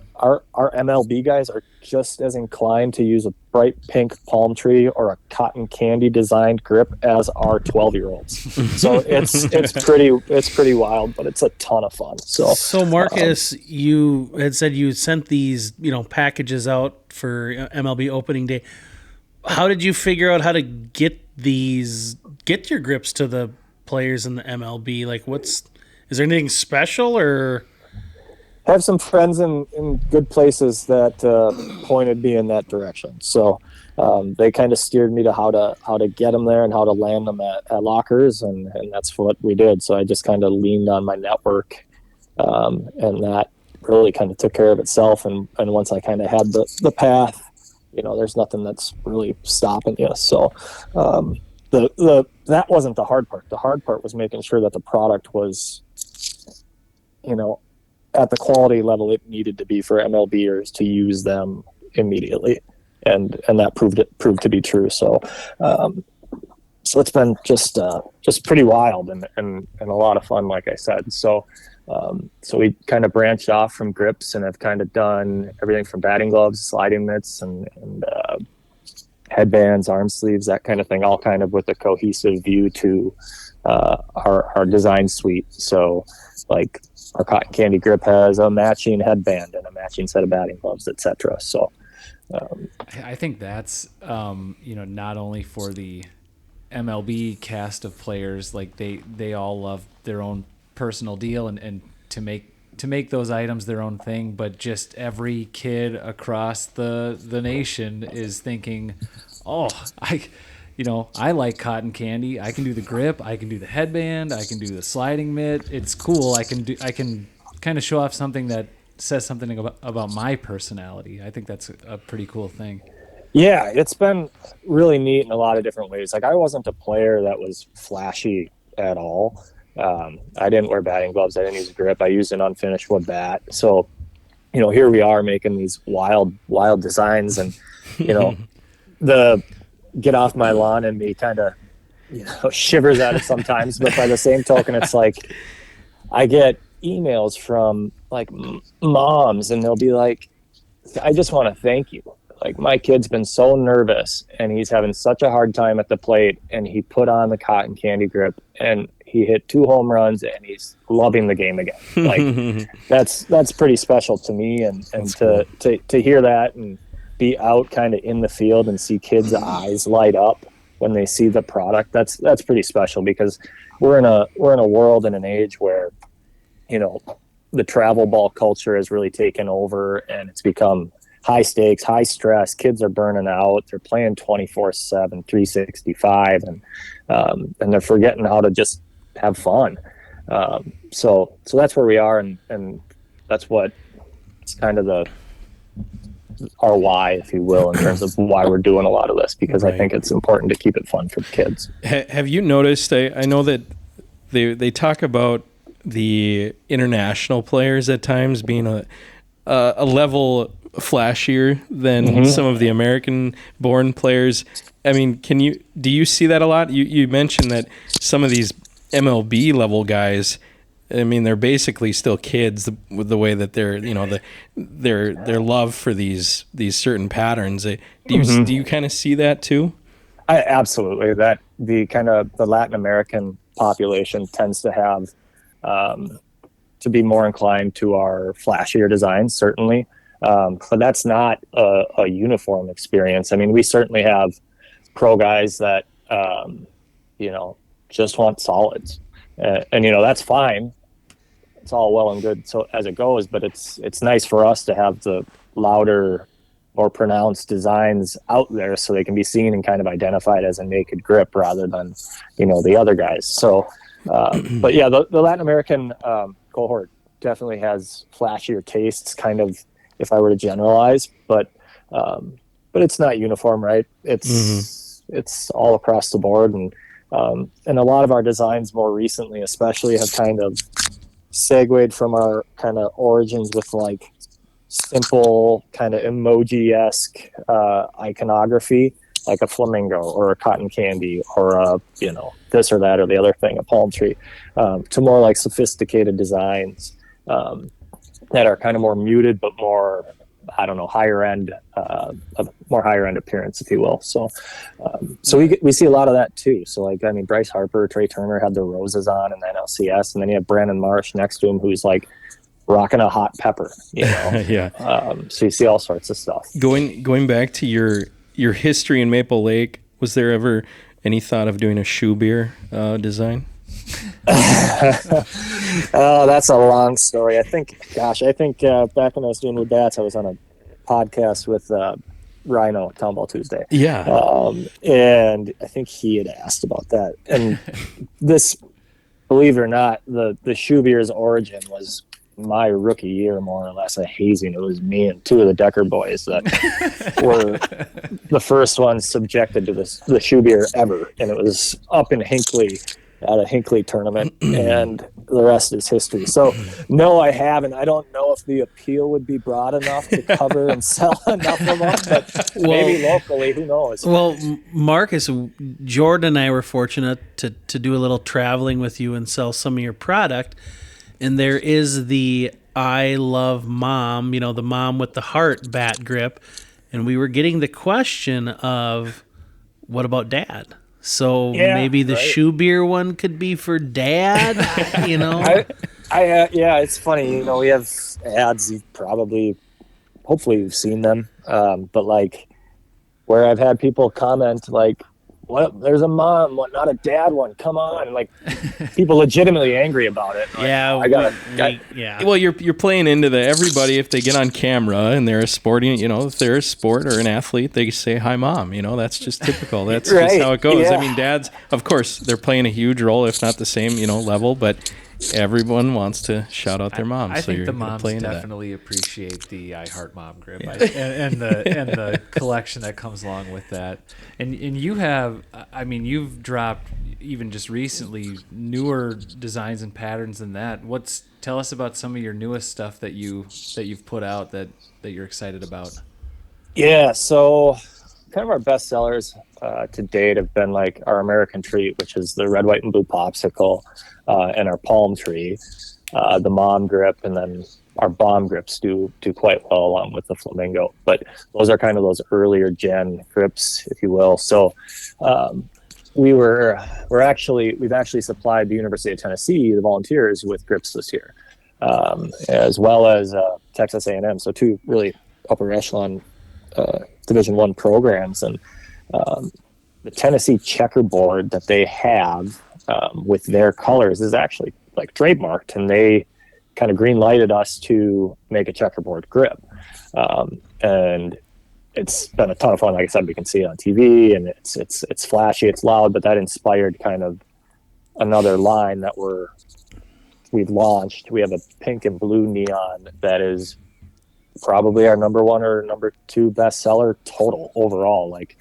E: MLB guys are just as inclined to use a bright pink palm tree or a cotton candy designed grip as our 12-year-olds. So it's pretty wild, but it's a ton of fun. So
A: Marcus, you had said you sent these packages out for MLB opening day. How did you figure out how to get your grips to the players in the MLB? Like, is there anything special, or?
E: Have some friends in good places that pointed me in that direction. So they kind of steered me to how to get them there and how to land them at lockers, and that's what we did. So I just kind of leaned on my network, and that really kind of took care of itself. And once I kind of had the path, there's nothing that's really stopping you. So that wasn't the hard part. The hard part was making sure that the product was, at the quality level it needed to be for MLBers to use them immediately, and that proved to be true. So it's been just pretty wild and a lot of fun, like I said. So we kind of branched off from grips and have kind of done everything from batting gloves, sliding mitts, and headbands, arm sleeves, that kind of thing, all kind of with a cohesive view to our design suite. So like, our cotton candy grip has a matching headband and a matching set of batting gloves, etc. So
C: I think that's not only for the MLB cast of players, like they all love their own personal deal and to make those items their own thing, but just every kid across the nation is thinking, I like cotton candy. I can do the grip. I can do the headband. I can do the sliding mitt. It's cool. I can kind of show off something that says something about my personality. I think that's a pretty cool thing.
E: Yeah, it's been really neat in a lot of different ways. Like I wasn't a player that was flashy at all. I didn't wear batting gloves. I didn't use a grip. I used an unfinished wood bat. So, here we are making these wild designs, and the get off my lawn and me kind of shivers at it sometimes. But by the same token, it's like I get emails from like moms, and they'll be like, "I just want to thank you. Like my kid's been so nervous and he's having such a hard time at the plate, and he put on the cotton candy grip and he hit 2 home runs and he's loving the game again." Like that's pretty special to me, and to hear that and be out kind of in the field and see kids' eyes light up when they see the product. That's pretty special, because we're in a world and an age where, the travel ball culture has really taken over, and it's become high stakes, high stress. Kids are burning out. They're playing 24/7, 365, and they're forgetting how to just have fun. So that's where we are, and that's what it's kind of our why, if you will, in terms of why we're doing a lot of this, because I think it's important to keep it fun for the kids.
D: Have you noticed? I know that they talk about the international players at times being a level flashier than some of the American-born players. I mean, do you see that a lot? You mentioned that some of these MLB level guys, I mean, they're basically still kids with the way that they're, their love for these certain patterns. Do you kind of see that too?
E: Absolutely. That the Latin American population tends to have to be more inclined to our flashier designs, certainly. But that's not a uniform experience. I mean, we certainly have pro guys that, just want solids. And that's fine. It's all well and good so as it goes, but it's nice for us to have the louder, more pronounced designs out there so they can be seen and kind of identified as a naked grip rather than, the other guys. So, but yeah, the Latin American cohort definitely has flashier tastes, kind of, if I were to generalize, but it's not uniform, right? It's all across the board, and a lot of our designs more recently, especially, have kind of segued from our kind of origins with like simple kind of emoji-esque iconography, like a flamingo or a cotton candy or a this or that or the other thing, a palm tree, to more like sophisticated designs that are kind of more muted but more, higher end, more higher end appearance, if you will. So we see a lot of that too. So Bryce Harper, Trey Turner had their roses on in the NLCS, and then you have Brandon Marsh next to him who's like rocking a hot pepper,
D: Yeah.
E: So you see all sorts of stuff.
D: Going back to your history in Maple Lake, was there ever any thought of doing a shoe beer design?
E: Oh, that's a long story. I think back when I was doing with Bats, I was on a podcast with Rhino at Townball Tuesday.
D: Yeah.
E: And I think he had asked about that. And this, believe it or not, the shoe beer's origin was my rookie year, more or less, a hazing. It was me and 2 of the Decker boys that were the first ones subjected to the shoe beer ever. And it was up in Hinckley at a Hinckley tournament, and the rest is history. So, no, I haven't. I don't know if the appeal would be broad enough to cover and sell enough of them, but maybe locally, who knows?
A: Well, Marcus, Jordan and I were fortunate to do a little traveling with you and sell some of your product, and there is the I Love Mom, the mom with the heart bat grip, and we were getting the question of, what about Dad? So maybe the shoe beer one could be for Dad,
E: Yeah, it's funny. We have ads. Hopefully you've seen them. But where I've had people comment what? There's a mom one, not a dad one. Come on, people legitimately angry about it.
A: Yeah,
D: Well, you're playing into everybody. If they get on camera and they're a sporting, if they're a sport or an athlete, they say hi, Mom. That's just typical. That's
E: right.
D: Just how it goes.
E: Yeah.
D: I mean, dads, of course, they're playing a huge role, if not the same, level. But everyone wants to shout out their moms.
C: I
D: so
C: think
D: you're
C: the
D: gonna
C: moms
D: play into that.
C: definitely appreciate the I Heart Mom grip and the collection that comes along with that. And you have, I mean, you've dropped even just recently newer designs and patterns than that. Tell us about some of your newest stuff that you've put out that you're excited about.
E: Yeah, so kind of our best sellers to date have been like our American Treat, which is the red, white, and blue popsicle, and our palm tree, the mom grip, and then our bomb grips do quite well along with the flamingo. But those are kind of those earlier gen grips, if you will. So we've actually supplied the University of Tennessee, the Volunteers, with grips this year, as well as Texas A&M. So two really upper echelon Division I programs, and the Tennessee checkerboard that they have with their colors is actually like trademarked, and they kind of green lighted us to make a checkerboard grip, and it's been a ton of fun. Like I said, we can see it on TV, and it's flashy, it's loud, but that inspired kind of another line that we've launched. We have a pink and blue neon that is probably our number one or number two bestseller total overall, like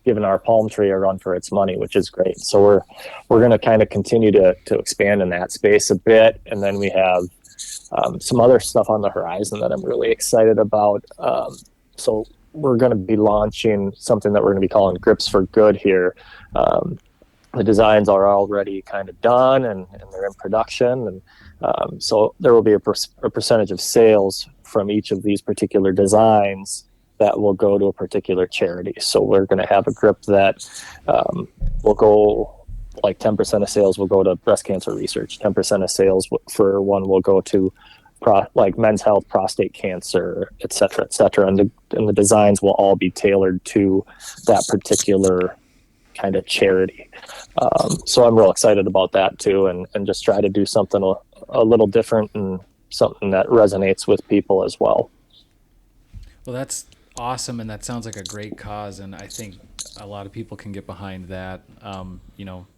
E: giving our palm tree a run for its money, which is great. So we're going to kind of continue to expand in that space a bit. And then we have some other stuff on the horizon that I'm really excited about. So we're going to be launching something that we're going to be calling Grips for Good here. The designs are already kind of done and they're in production. And so there will be a percentage of sales from each of these particular designs that will go to a particular charity. So we're going to have a grip that will go, like 10% of sales will go to breast cancer research, 10% of sales for one will go to like men's health, prostate cancer, et cetera, et cetera. And the designs will all be tailored to that particular kind of charity. So I'm real excited about that too, and just try to do something a little different and something that resonates with people as well.
C: Well, that's awesome, and that sounds like a great cause, and I think a lot of people can get behind that.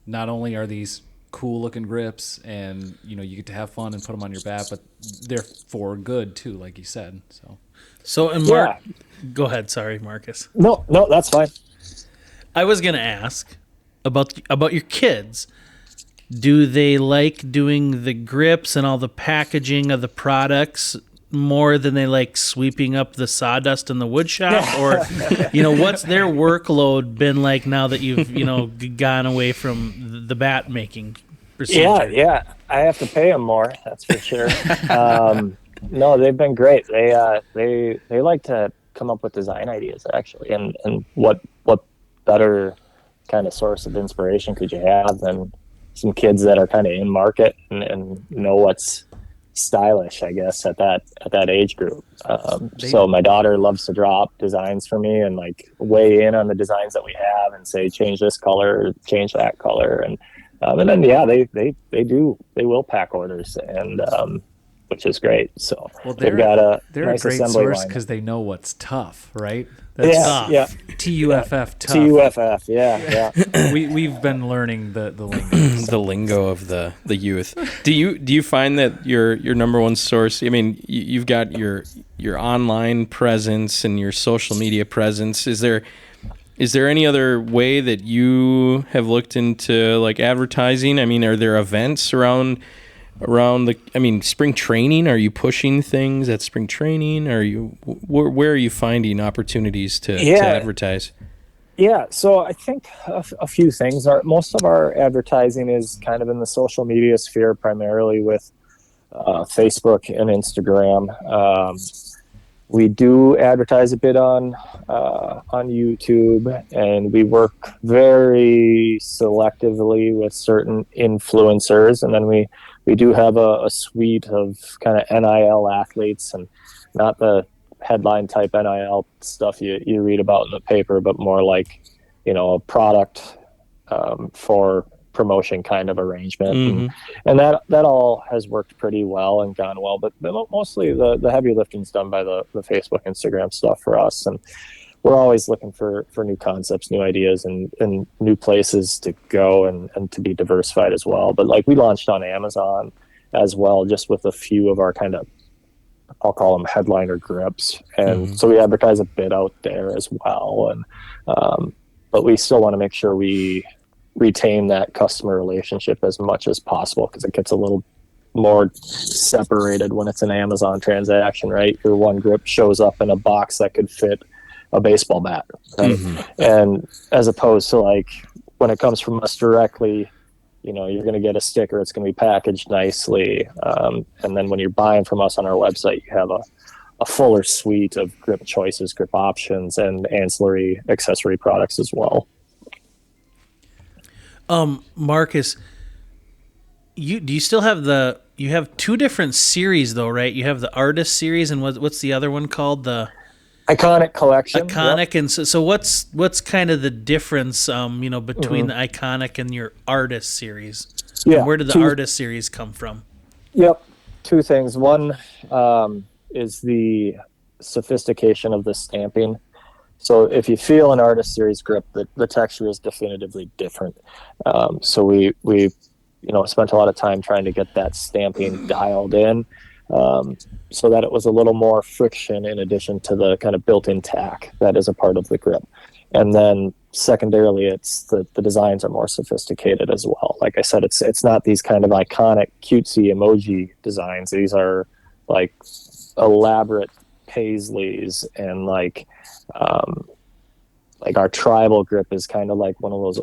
C: Not only are these cool looking grips and you get to have fun and put them on your bat, but they're for good too, like you said.
A: So and Mark, go ahead. Sorry, Marcus.
E: No, that's fine.
A: I was gonna ask about your kids. Do they like doing the grips and all the packaging of the products more than they like sweeping up the sawdust in the wood shop? Or, what's their workload been like now that you've gone away from the bat making procedure?
E: Yeah. I have to pay them more. That's for sure. No, they've been great. They like to come up with design ideas actually. And what better kind of source of inspiration could you have than some kids that are kind of in market and know what's stylish, I guess, at that age group. So my daughter loves to drop designs for me and like weigh in on the designs that we have and say, change this color, or change that color. And then, they will pack orders and, which is great. So they've got
C: they're
E: nice
C: a great
E: assembly
C: source
E: line.
C: because they know what's tough, right? That's
E: Yeah.
C: TUFF, tough.
E: TUFF, yeah.
C: We've been learning the lingo.
D: The lingo of the youth. Do you find that your number one source? I mean, you've got your online presence and your social media presence. Is there any other way that you have looked into like advertising? I mean, are there events around spring training? Are you pushing things at spring training? Where are you finding opportunities to advertise?
E: Yeah, so I think a few things are. Most of our advertising is kind of in the social media sphere, primarily with Facebook and Instagram. We do advertise a bit on YouTube, and we work very selectively with certain influencers, and then we do have a suite of kind of NIL athletes, and not the headline type NIL stuff you read about in the paper, but more like, a product for promotion kind of arrangement.
D: Mm-hmm.
E: And that all has worked pretty well and gone well, but mostly the heavy lifting's done by the Facebook, Instagram stuff for us. And we're always looking for new concepts, new ideas, and new places to go and to be diversified as well. But like we launched on Amazon as well, just with a few of our kind of, I'll call them headliner grips. And so we advertise a bit out there as well. And, but we still want to make sure we retain that customer relationship as much as possible, because it gets a little more separated when it's an Amazon transaction, right? Your one grip shows up in a box that could fit a baseball bat, right? And as opposed to like when it comes from us directly, you know, you're going to get a sticker, it's going to be packaged nicely. And then when you're buying from us on our website, you have a fuller suite of grip choices, grip options, and ancillary accessory products as well.
A: Marcus, do you still have you have two different series though, right? You have the artist series, and what's the other one called? The
E: Iconic collection.
A: Iconic. Yep. And so what's kind of the difference, between the Iconic and your artist series?
E: Yeah.
A: And where did the artist series come from?
E: Yep. Two things. One is the sophistication of the stamping. So if you feel an artist series grip, the texture is definitively different. So we spent a lot of time trying to get that stamping dialed in, so that it was a little more friction in addition to the kind of built-in tack that is a part of the grip. And then secondarily, it's the designs are more sophisticated as well. Like I said, it's not these kind of iconic cutesy emoji designs. These are like elaborate paisleys, and like our tribal grip is kind of like one of those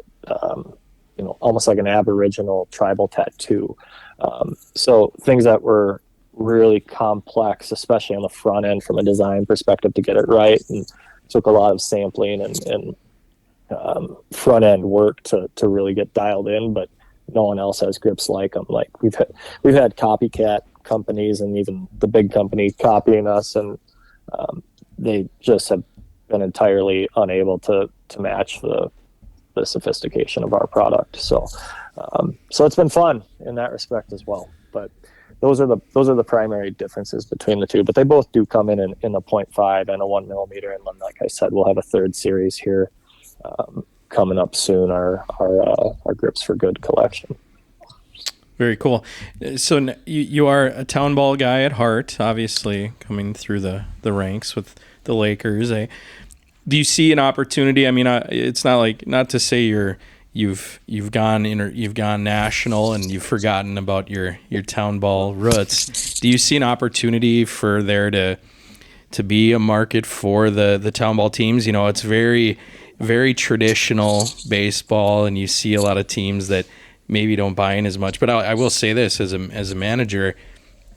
E: almost like an Aboriginal tribal tattoo. So things that were really complex, especially on the front end from a design perspective, to get it right, and took a lot of sampling and front end work to really get dialed in. But no one else has grips like them. Like we've had copycat companies and even the big company copying us, and they just have been entirely unable to match the sophistication of our product. So it's been fun in that respect as well. But those are the primary differences between the two. But they both do come in a 0.5 and a 1 millimeter. And then, like I said, we'll have a third series here coming up soon. Our Grips for Good collection.
D: Very cool. So you are a Townball guy at heart, obviously coming through the ranks with the Lakers. Do you see an opportunity? I mean, it's not to say you've gone national and you've forgotten about your Townball roots. Do you see an opportunity for there to be a market for the Townball teams? You know, it's very, very traditional baseball, and you see a lot of teams that maybe don't buy in as much. But I will say this as a manager,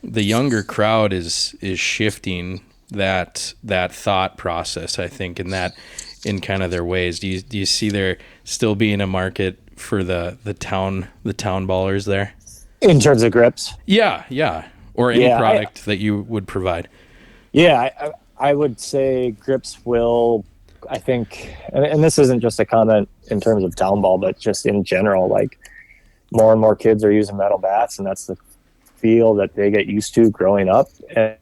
D: the younger crowd is shifting that thought process, I think, in kind of their ways. Do you see there still being a market for the Townballers there
E: In terms of grips?
D: Yeah. Or any product that you would provide.
E: Yeah, I would say grips will, I think, and this isn't just a comment in terms of Townball, but just in general, like more and more kids are using metal bats, and that's the feel that they get used to growing up. And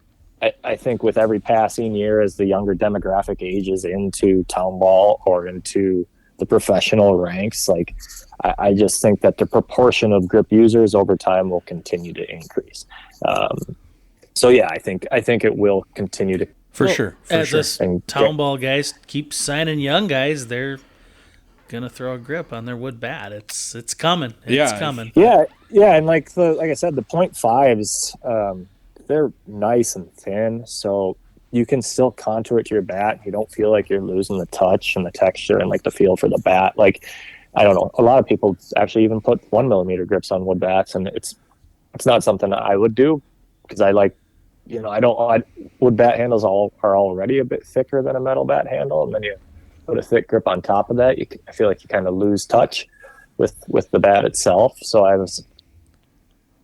E: I think with every passing year, as the younger demographic ages into Townball or into the professional ranks, like I just think that the proportion of grip users over time will continue to increase. So yeah, I think it will continue to
D: for sure.
A: As Townball guys keep signing young guys, they're gonna throw a grip on their wood bat. It's coming. It's coming.
E: Yeah, and like I said, the 0.5s, they're nice and thin, so you can still contour it to your bat. You don't feel like you're losing the touch and the texture and like the feel for the bat. Like, I don't know, a lot of people actually even put 1 millimeter grips on wood bats, and it's not something that I would do, because I like, wood bat handles are already a bit thicker than a metal bat handle, and then you put a thick grip on top of that, I feel like you kind of lose touch with the bat itself. So I was,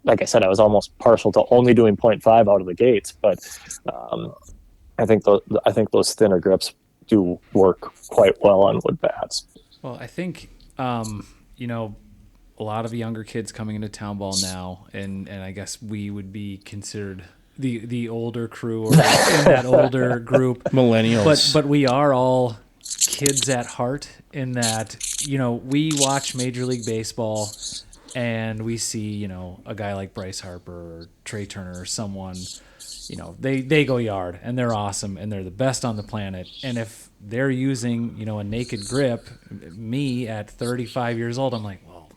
E: like I said, I was almost partial to only doing 0.5 out of the gates, but I think those thinner grips do work quite well on wood bats.
C: Well, I think a lot of younger kids coming into Townball now, and I guess we would be considered the older crew or in that older group,
D: millennials.
C: But we are all kids at heart in that, we watch Major League Baseball and we see, a guy like Bryce Harper or Trey Turner or someone, they go yard and they're awesome and they're the best on the planet. And if they're using, a naked grip, me at 35 years old, I'm like, well,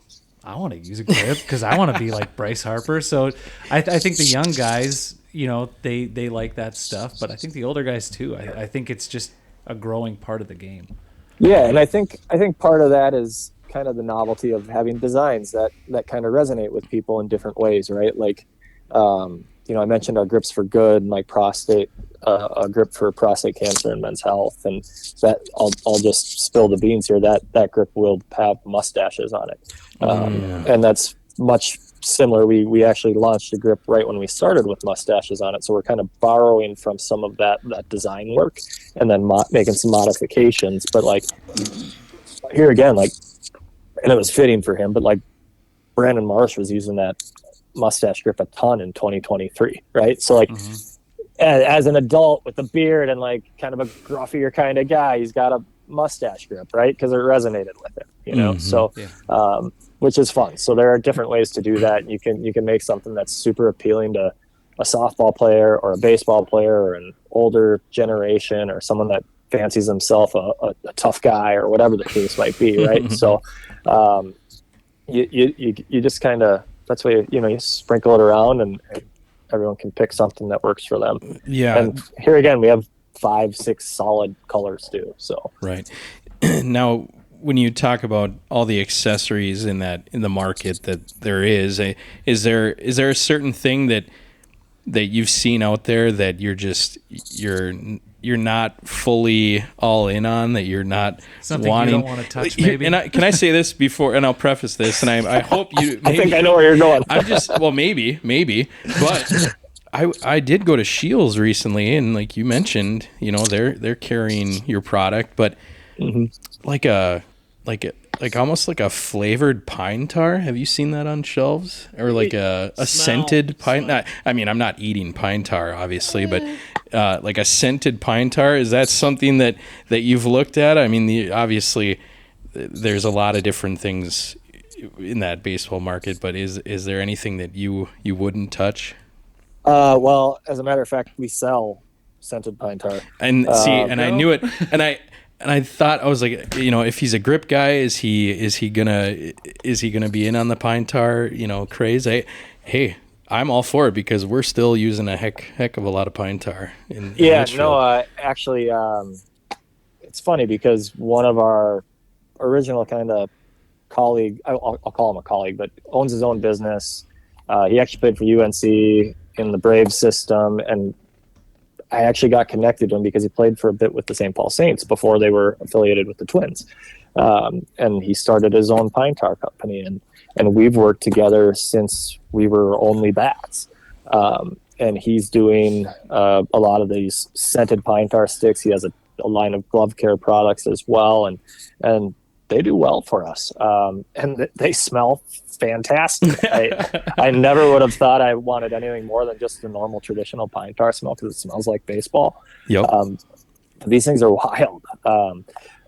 C: I want to use a grip because I want to be like Bryce Harper. So I think the young guys, they like that stuff, but I think the older guys too. I think it's just a growing part of the game.
E: Yeah, and I think part of that is kind of the novelty of having designs that kind of resonate with people in different ways, right? Like, I mentioned our grips for good, like prostate, a grip for prostate cancer and men's health, and that I'll just spill the beans here. That grip will have mustaches on it, and that's much similar. We actually launched a grip right when we started with mustaches on it, so we're kind of borrowing from some of that design work and then making some modifications. But like here again, like, and it was fitting for him, but like Brandon Marsh was using that mustache grip a ton in 2023, right? So like as an adult with a beard and like kind of a gruffier kind of guy, he's got a mustache grip, right? Because it resonated with him, so which is fun. So there are different ways to do that. You can make something that's super appealing to a softball player or a baseball player or an older generation or someone that fancies himself a tough guy or whatever the case might be, right? So you just kind of, that's why you sprinkle it around and everyone can pick something that works for them.
D: Yeah.
E: And here again, we have 5-6 solid colors too. So
D: right. Now, when you talk about all the accessories in the market that there is there a certain thing that you've seen out there that you're not fully all in on, that you're not
C: something
D: wanting,
C: you don't want to touch, maybe?
D: And can I say this before, and I'll preface this, and I hope you...
E: I think I know where you're going.
D: I'm just... Well, maybe. But I did go to Shields recently, and like you mentioned, they're carrying your product, but like almost like a flavored pine tar. Have you seen that on shelves? Or like a scented pine... I'm not eating pine tar, obviously, but... like a scented pine tar, is that something that you've looked at? I mean, obviously, there's a lot of different things in that baseball market, but is there anything that you wouldn't touch?
E: Well, as a matter of fact, we sell scented pine tar.
D: And I knew it, and I thought, I was like, if he's a grip guy, is he gonna be in on the pine tar craze? Hey, I'm all for it because we're still using a heck of a lot of pine tar in Litchfield.
E: Actually, it's funny because one of our original kind of colleague, I'll call him a colleague, but owns his own business. He actually played for UNC in the Braves system, and I actually got connected to him because he played for a bit with the St. Paul Saints before they were affiliated with the Twins. And he started his own pine tar company, and we've worked together since we were only bats. And he's doing a lot of these scented pine tar sticks. He has a line of glove care products as well, and they do well for us. And they smell fantastic. I never would have thought I wanted anything more than just the normal traditional pine tar smell because it smells like baseball.
D: Yep.
E: These things are wild.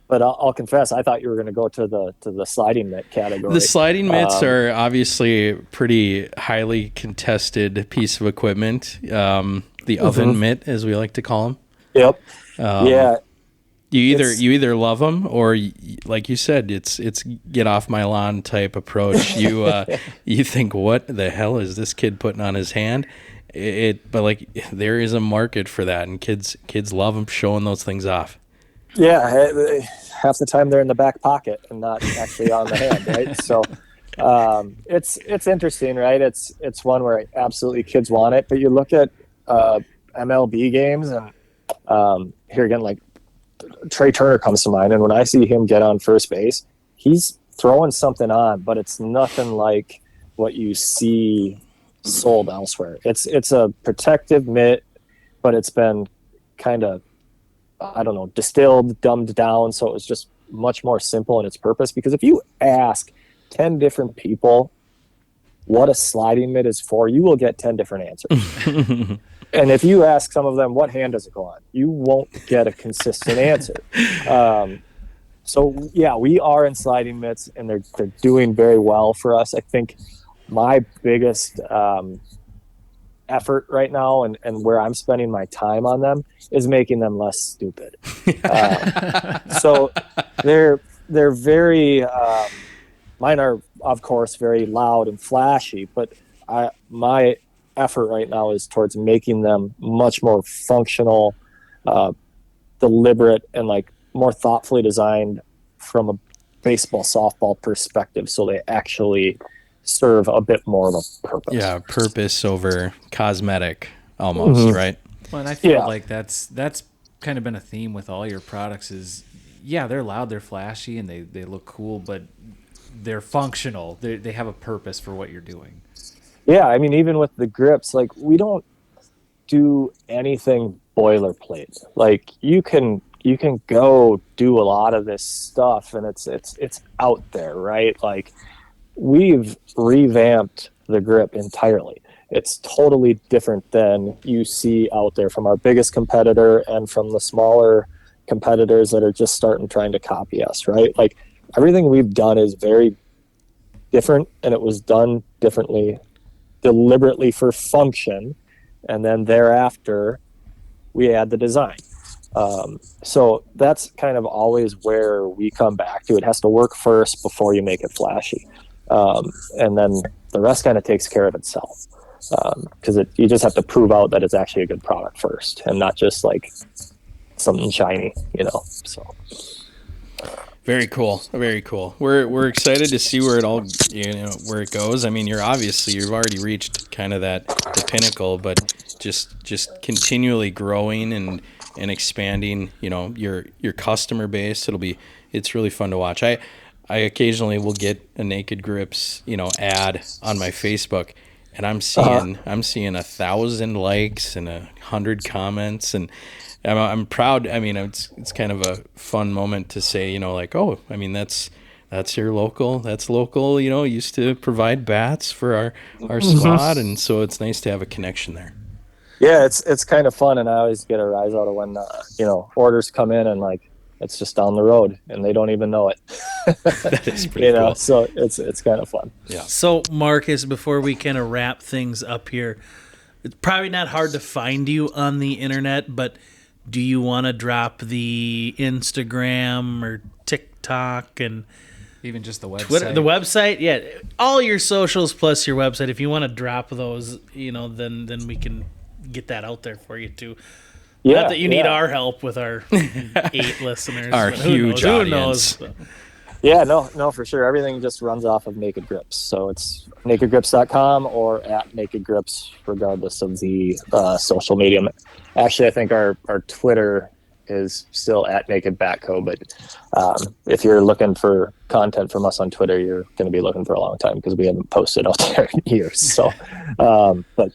E: But I'll confess, I thought you were going to go to the sliding mitt category.
D: The sliding mitts are obviously a pretty highly contested piece of equipment. The oven mitt, as we like to call them.
E: Yep. Yeah.
D: You either love them or, like you said, it's get off my lawn type approach. You think, what the hell is this kid putting on his hand? But like there is a market for that, and kids love them showing those things off.
E: Yeah, half the time they're in the back pocket and not actually on the hand, right? So it's interesting, right? It's one where absolutely kids want it, but you look at MLB games, and here again, like Trey Turner comes to mind, and when I see him get on first base, he's throwing something on, but it's nothing like what you see sold elsewhere. It's a protective mitt, but it's been kind of, I don't know, distilled, dumbed down, so it was just much more simple in its purpose. Because if you ask 10 different people what a sliding mitt is for, you will get 10 different answers. And if you ask some of them, what hand does it go on? You won't get a consistent answer. So yeah, we are in sliding mitts, and they're doing very well for us. I think my biggest effort right now, and where I'm spending my time on them, is making them less stupid. So they're very mine are, of course, very loud and flashy, but my effort right now is towards making them much more functional, deliberate, and like more thoughtfully designed from a baseball, softball perspective, so they actually serve a bit more of a purpose.
D: Yeah, purpose over cosmetic almost, right?
C: Well, and I feel
E: Yeah.
C: like that's kind of been a theme with all your products is, yeah, they're loud, they're flashy, and they look cool, but they're functional. They have a purpose for what you're doing.
E: Yeah, I mean, even with the grips, like, we don't do anything boilerplate. Like, you can go do a lot of this stuff, and it's out there, right? Like, we've revamped the grip entirely. It's totally different than you see out there from our biggest competitor and from the smaller competitors that are just starting trying to copy us, right? Like, everything we've done is very different, and it was done differently, deliberately for function, and then thereafter we add the design. So that's kind of always where we come back to. It has to work first before you make it flashy. And then the rest kind of takes care of itself, because you just have to prove out that it's actually a good product first, and not just like something shiny, so.
D: Very cool. Very cool. We're excited to see where it all, where it goes. I mean, you've already reached kind of the pinnacle, but just continually growing and expanding, your customer base. It's really fun to watch. I occasionally will get a Naked Grips, ad on my Facebook, and I'm seeing 1,000 likes and 100 comments, and I'm proud. I mean, it's kind of a fun moment to say, like, oh, I mean, that's your local. That's local. Used to provide bats for our squad, and so it's nice to have a connection there.
E: Yeah, it's kind of fun, and I always get a rise out of when orders come in, and like, it's just down the road, and they don't even know it.
D: That is pretty cool.
E: So it's kind of fun.
D: Yeah.
A: So, Marcus, before we kind of wrap things up here, it's probably not hard to find you on the internet, but do you want to drop the Instagram or TikTok and
C: Even just the website.
A: Twitter, the website? Yeah, all your socials plus your website. If you want to drop those, then we can get that out there for you too.
E: Yeah,
A: Not that you need our help with our 8 listeners.
D: Our
A: but
D: huge audience.
A: Who knows?
E: Yeah, no, for sure. Everything just runs off of Naked Grips. So it's nakedgrips.com or at Naked Grips, regardless of the social media. Actually, I think our Twitter is still at Naked Batco, but if you're looking for content from us on Twitter, you're going to be looking for a long time because we haven't posted out there in years. So, but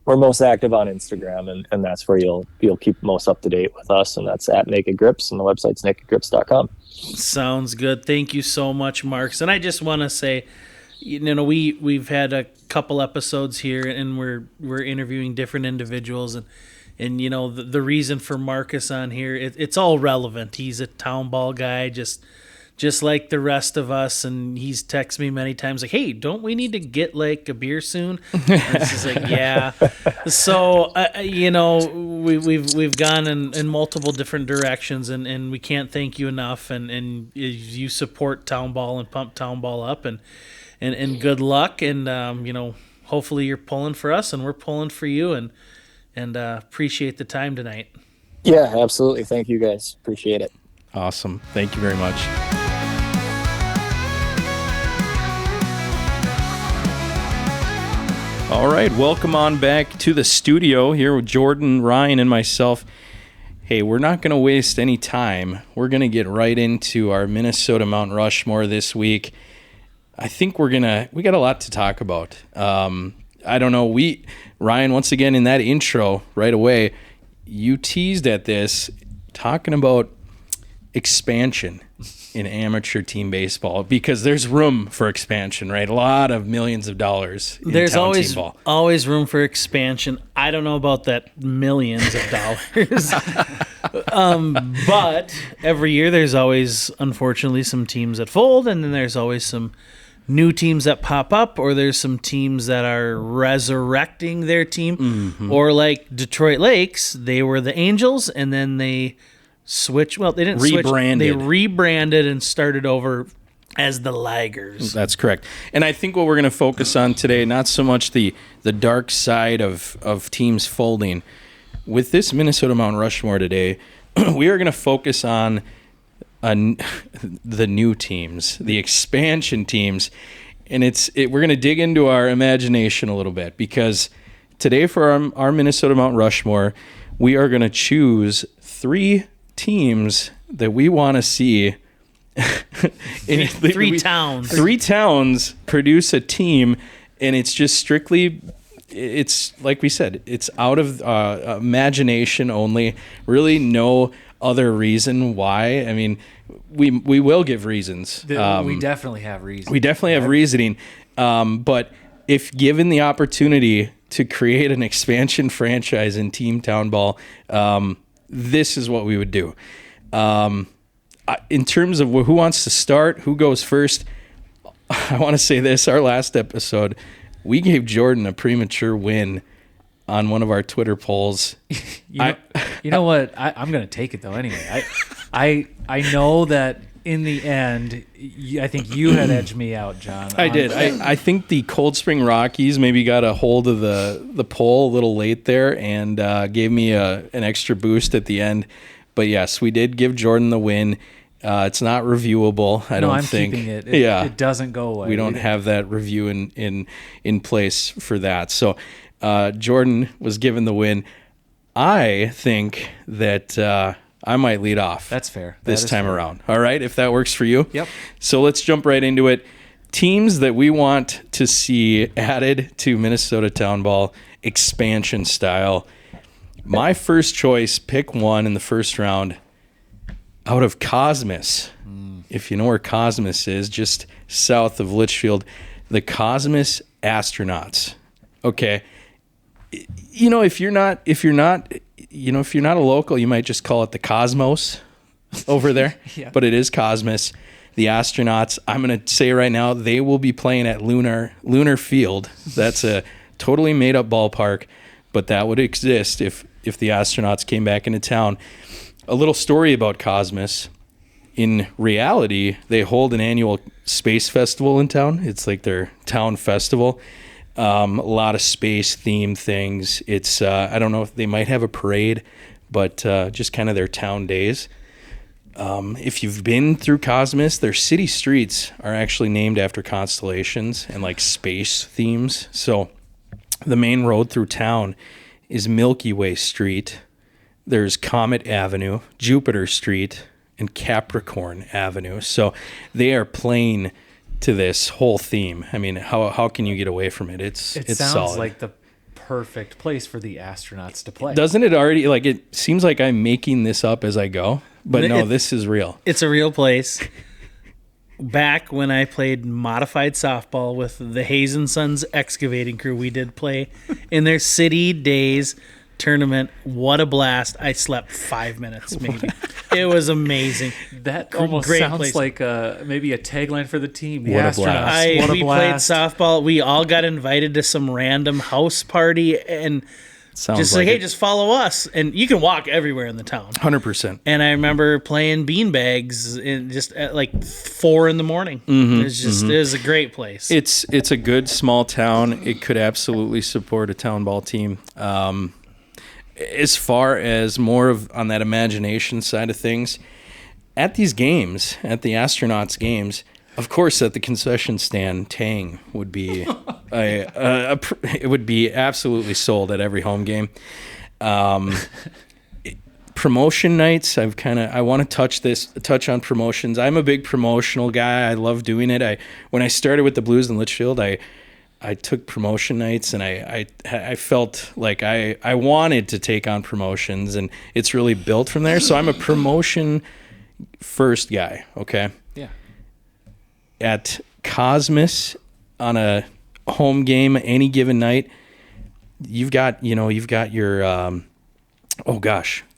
E: we're most active on Instagram, and that's where you'll keep most up to date with us, and that's at Naked Grips, and the website's nakedgrips.com.
A: Sounds good. Thank you so much, Marks. And I just want to say, we've had a couple episodes here, and we're interviewing different individuals, and the reason for Marcus on here, it's all relevant. He's a Townball guy, just like the rest of us, and he's texted me many times like, hey, don't we need to get like a beer soon? And it's just like, yeah. So we've gone in multiple different directions, and we can't thank you enough, and you support Townball and pump Townball up, and good luck, and hopefully you're pulling for us and we're pulling for you, and appreciate the time tonight.
E: Yeah, absolutely. Thank you guys. Appreciate it.
D: Awesome. Thank you very much. All right, welcome on back to the studio here with Jordan, Ryan, and myself. Hey, we're not going to waste any time. We're going to get right into our Minnesota Mount Rushmore this week. I think we got a lot to talk about. I don't know. Ryan, once again, in that intro right away, you teased at this, talking about expansion. in amateur team baseball because there's room for expansion, right? A lot of millions of dollars in
A: There's
D: town team ball.
A: always room for expansion. I don't know about that millions of dollars. But every year there's always, unfortunately, some teams that fold, and then there's always some new teams that pop up, or there's some teams that are resurrecting their team. Or like Detroit Lakes, they were the Angels, and then they switched. Well, they didn't switch. They rebranded and started over as the Ligers.
D: That's correct. And I think what we're going to focus on today, not so much the dark side of teams folding. With this Minnesota Mount Rushmore today, we are going to focus on the new teams, the expansion teams, and we're going to dig into our imagination a little bit, because today for our Minnesota Mount Rushmore, we are going to choose 3 teams that we want to see.
A: Three towns
D: produce a team, and it's just strictly, it's like we said, it's out of imagination only. Really, no other reason why. I mean, we will give reasons.
C: We definitely have reasons.
D: We definitely have reasoning. But if given the opportunity to create an expansion franchise in Team Townball, this is what we would do. In terms of who wants to start, who goes first, I want to say this. Our last episode, we gave Jordan a premature win on one of our Twitter polls.
C: You know what? I'm going to take it, though, anyway. I know that in the end, I think you had edged me out, John.
D: I did. I think the Cold Spring Rockies maybe got a hold of the poll a little late there and gave me an extra boost at the end. But yes, we did give Jordan the win. It's not reviewable, I don't think.
C: Keeping it.
D: It
C: doesn't go away.
D: We don't have that review in place for that. So Jordan was given the win. I think that I might lead off.
C: That's fair.
D: This time around. All right, if that works for you.
C: Yep.
D: So let's jump right into it. Teams that we want to see added to Minnesota Townball expansion style. My first choice, pick one in the first round, out of Cosmos. If you know where Cosmos is, just south of Litchfield, the Cosmos Astronauts. Okay. You know, if you're not a local, you might just call it the Cosmos over there.
C: Yeah.
D: But it is Cosmos. The Astronauts, I'm going to say right now, they will be playing at Lunar Field. That's a totally made up ballpark, but that would exist if the Astronauts came back into town. A little story about Cosmos. In reality, they hold an annual space festival in town. It's like their town festival. A lot of space themed things. It's I don't know if they might have a parade, but just kind of their town days. If you've been through Cosmos, their city streets are actually named after constellations and like space themes. So the main road through town is Milky Way Street. There's Comet Avenue, Jupiter Street, and Capricorn Avenue. So they are playing to this whole theme. I mean, how can you get away from it? It sounds
C: solid. Like the perfect place for the Astronauts to play.
D: Doesn't it already? Like, it seems like I'm making this up as I go, but no, this is real.
A: It's a real place. Back when I played modified softball with the Hayes and Sons excavating crew, we did play in their City Days tournament. What a blast. I slept 5 minutes maybe. It was amazing.
C: That almost sounds place. Like maybe a tagline for the team. The
D: What a
C: Astronauts.
D: blast.
A: We played softball. We all got invited to some random house party, and
D: Sounds
A: just
D: like
A: hey,
D: it.
A: just follow us. And you can walk everywhere in the town.
D: 100%.
A: And I remember playing beanbags just at like 4 a.m. It was a great place.
D: It's a good small town. It could absolutely support a town ball team. As far as more of on that imagination side of things, at these games, at the Astronauts games, of course, at the concession stand, Tang would be it would be absolutely sold at every home game. Promotion nights, I want to touch on promotions. I'm a big promotional guy. I love doing it. When I started with the Blues in Litchfield, I took promotion nights, and I felt like I wanted to take on promotions, and it's really built from there. So I'm a promotion first guy, okay? at Cosmos on a home game any given night, you've got your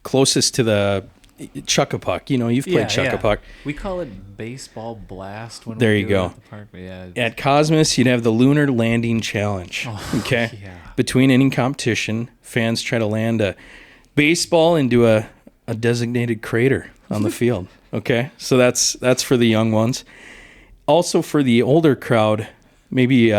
D: closest to the Chuck-a-Puck. You've played Chuck-a-Puck.
C: We call it baseball blast when
D: There
C: we
D: you
C: do it
D: go.
C: at the park. But yeah,
D: At Cosmos, you'd have the Lunar Landing Challenge. Okay.
C: yeah.
D: Between inning competition, fans try to land a baseball into a designated crater on the field. Okay. So that's for the young ones. Also for the older crowd, maybe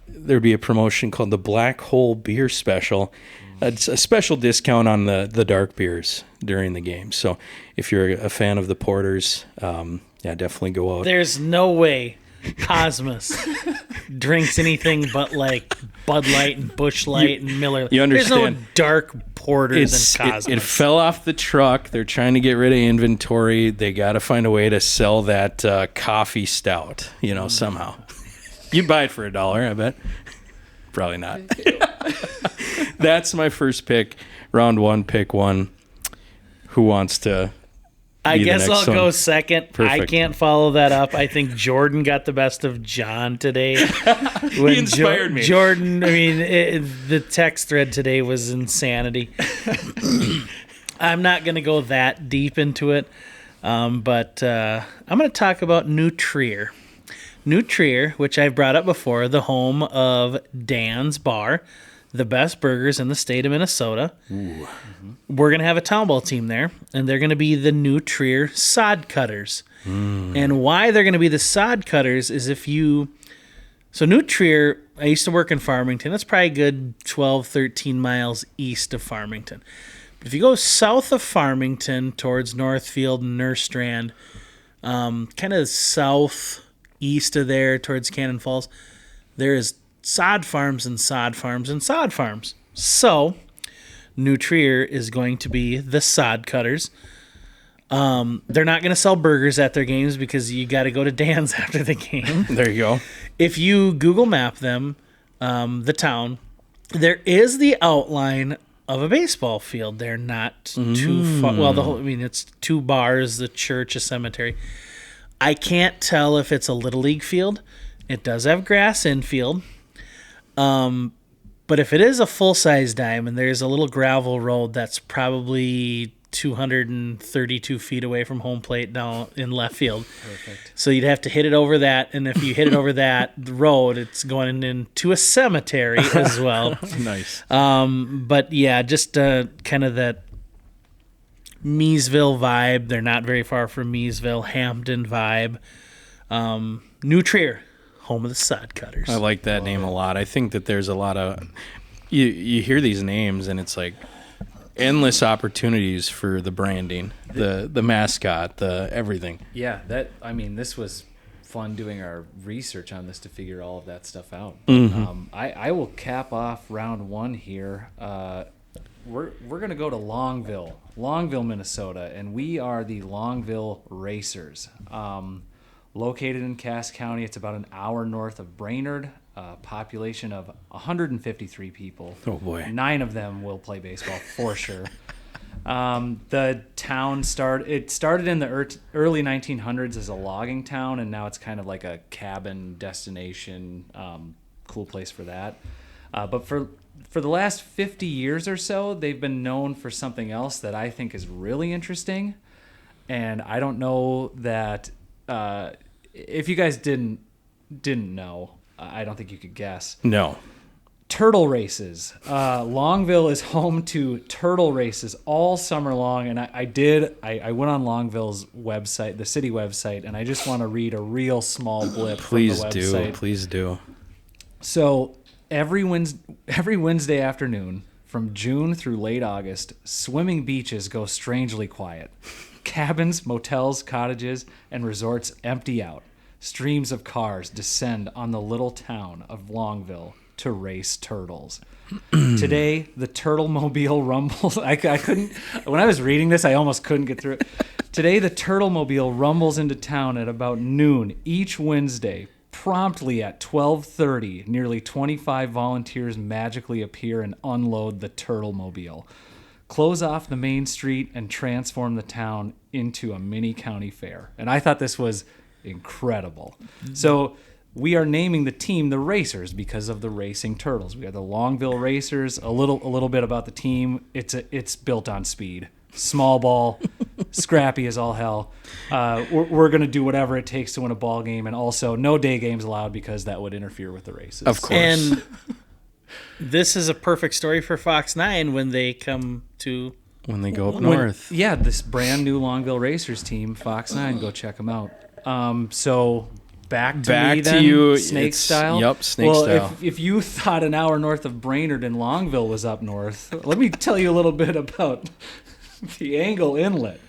D: there'd be a promotion called the Black Hole Beer Special. It's a special discount on the dark beers during the game. So if you're a fan of the porters, definitely go out.
A: There's no way Cosmos drinks anything but like Bud Light and Busch Light and Miller.
D: You understand.
A: There's no dark porters in Cosmos.
D: It fell off the truck. They're trying to get rid of inventory. They got to find a way to sell that coffee stout, somehow. You'd buy it for $1, I bet. Probably not. That's my first pick. Round 1, pick 1. Who wants to
A: I
D: be the
A: guess
D: next
A: I'll
D: one?
A: go second. I
D: Perfect.
A: can't follow that up. I think Jordan got the best of John today.
D: He inspired me.
A: Jordan, the text thread today was insanity. I'm not going to go that deep into it, but I'm going to talk about New Trier. New Trier, which I've brought up before, the home of Dan's Bar, the best burgers in the state of Minnesota. Ooh. We're going to have a Townball team there, and they're going to be the New Trier Sod Cutters. And why they're going to be the Sod Cutters is so New Trier, I used to work in Farmington. That's probably a good 12, 13 miles east of Farmington. But if you go south of Farmington towards Northfield and Nerstrand, kind of southeast of there towards Cannon Falls, there is sod farms and sod farms and sod farms. So New Trier is going to be the Sod Cutters. They're not going to sell burgers at their games because you got to go to Dan's after the game.
D: There you go.
A: If you Google map them, the town, there is the outline of a baseball field. They're not too far. Well, it's 2 bars, the church, a cemetery. I can't tell if it's a Little League field. It does have grass infield. But if it is a full-size diamond, there's a little gravel road that's probably 232 feet away from home plate down in left field.
C: Perfect.
A: So you'd have to hit it over that, and if you hit it over that the road, it's going into a cemetery as well.
D: Nice.
A: But yeah, just kind of that Meesville vibe. They're not very far from Meesville, Hampton vibe. New Trier, home of the Sod Cutters.
D: I like that name a lot. I think that there's a lot of you hear these names and it's like endless opportunities for the branding, the mascot, the everything.
C: Yeah, this was fun doing our research on this to figure all of that stuff out. I will cap off round 1 here. We're gonna go to Longville, Minnesota, and we are the Longville Racers. Located in Cass County, it's about an hour north of Brainerd. Population of 153 people.
D: Oh boy!
C: 9 of them will play baseball for sure. The town started in the early 1900s as a logging town, and now it's kind of like a cabin destination. Cool place for that. But for the last 50 years or so, they've been known for something else that I think is really interesting. And I don't know that if you guys didn't know, I don't think you could guess.
D: No.
C: Turtle races. Longville is home to turtle races all summer long, and I went on Longville's website, the city website, and I just want to read a real small blip from the website.
D: Please do.
C: So every Wednesday afternoon from June through late August, swimming beaches go strangely quiet. Cabins, motels, cottages, and resorts empty out. Streams of cars descend on the little town of Longville to race turtles. Today, the Turtle-mobile rumbles. I couldn't. When I was reading this, I almost couldn't get through it. Today, the Turtle-mobile rumbles into town at about noon each Wednesday. Promptly at 12:30, nearly 25 volunteers magically appear and unload the Turtle-mobile, close off the main street, and transform the town into a mini county fair. And I thought this was incredible. So we are naming the team the Racers because of the racing turtles. We are the Longville Racers. A little bit about the team. It's built on speed. Small ball, scrappy as all hell. We're going to do whatever it takes to win a ball game, and also no day games allowed because that would interfere with the races.
D: Of course.
A: And this is a perfect story for Fox 9 when they come to...
D: When they go up north.
C: Yeah, this brand new Longville Racers team, Fox 9, go check them out. So back to me then,
D: you,
C: snake
D: it's-
C: style.
D: Yep, snake style.
C: Well, if you thought an hour north of Brainerd and Longville was up north, let me tell you a little bit about the Angle Inlet.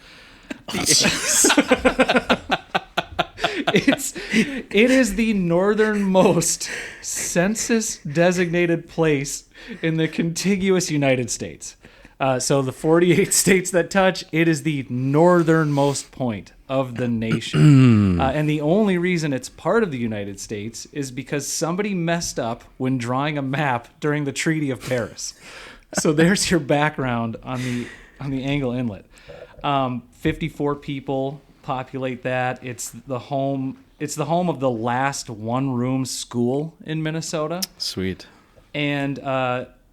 C: It is the northernmost census-designated place in the contiguous United States. So the 48 states that touch, it is the northernmost point of the nation. And the only reason it's part of the United States is because somebody messed up when drawing a map during the Treaty of Paris. So there's your background on the Angle Inlet. 54 people populate that. It's the home of the last one-room school in Minnesota.
D: Sweet.
C: And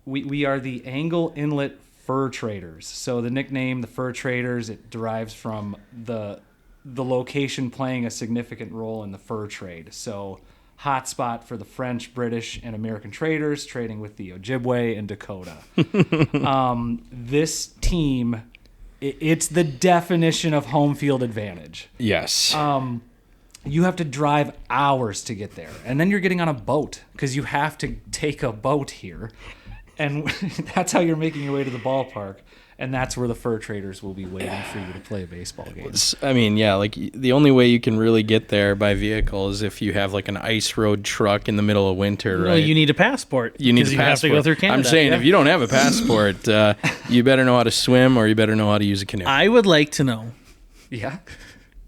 C: we are the Angle Inlet Fur Traders. So the nickname, the Fur Traders, it derives from the location playing a significant role in the fur trade. So hotspot for the French, British, and American traders trading with the Ojibwe and Dakota. This team, it's the definition of home field advantage.
D: Yes.
C: You have to drive hours to get there. And then you're getting on a boat because you have to take a boat here. And that's how you're making your way to the ballpark. And that's where the fur traders will be waiting for you to play a baseball game.
D: I mean, yeah, like the only way you can really get there by vehicle is if you have like an ice road truck in the middle of winter, right?
A: Well, you need a passport.
D: You need a
A: because
D: passport.
A: You have to go through Canada.
D: I'm saying if you don't have a passport, you better know how to swim or you better know how to use a canoe.
A: I would like to know,
C: Yeah.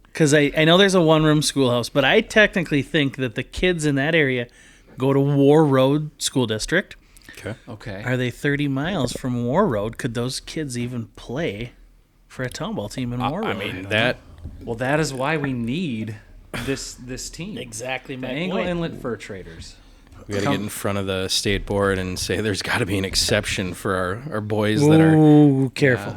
A: because I know there's a one-room schoolhouse, but I technically think that the kids in that area go to War Road School District.
C: Okay.
A: Are they 30 miles from War Road? Could those kids even play for a Townball team in War Road?
D: I mean, that
C: Well, that is why we need this team.
A: Exactly
C: The
A: my
C: Angle
A: point.
C: Inlet Fur Traders.
D: we got to get in front of the state board and say there's got to be an exception for our boys that are
A: Ooh, careful.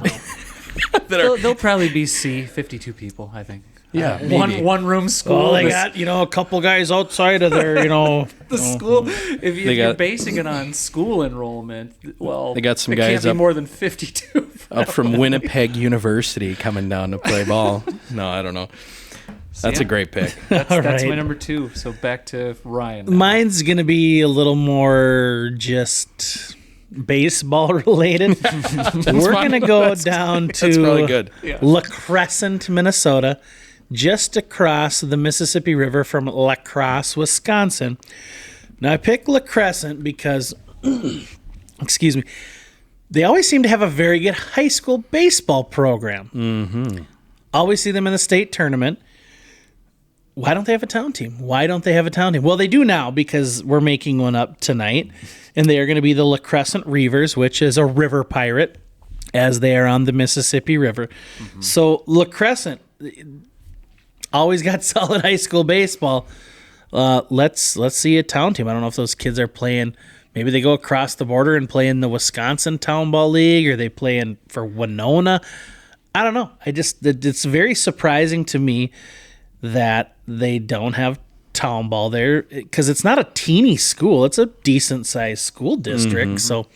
C: They'll probably be 52 people, I think.
D: Yeah, maybe.
C: one room school.
A: Well, they
C: The-
A: got, a couple guys outside of their,
C: the school. If you're
D: got-
C: basing it on school enrollment, well,
D: They got some
C: it
D: guys
C: can't be
D: up-
C: more than 52.
D: up from Winnipeg University coming down to play ball. No, I don't know. That's a great pick.
C: That's
A: All
C: my
A: right.
C: number 2. So back to Ryan.
A: Mine's going to be a little more just baseball related. We're going to go down
D: That's probably
A: to
D: good.
A: La Crescent, Minnesota, just across the Mississippi River from La Crosse, Wisconsin. Now, I picked La Crescent because, excuse me, they always seem to have a very good high school baseball program. Mm-hmm. Always see them in the state tournament. Why don't they have a town team? Well, they do now because we're making one up tonight, and they are going to be the La Crescent Reavers, which is a river pirate, as they are on the Mississippi River. Mm-hmm. So La Crescent always got solid high school baseball. Let's see a town team. I don't know if those kids are playing. Maybe they go across the border and play in the Wisconsin Townball League, or they play in for Winona. I don't know. It's very surprising to me that they don't have Townball there, because it's not a teeny school. It's a decent sized school district.
D: Mm-hmm.
A: So,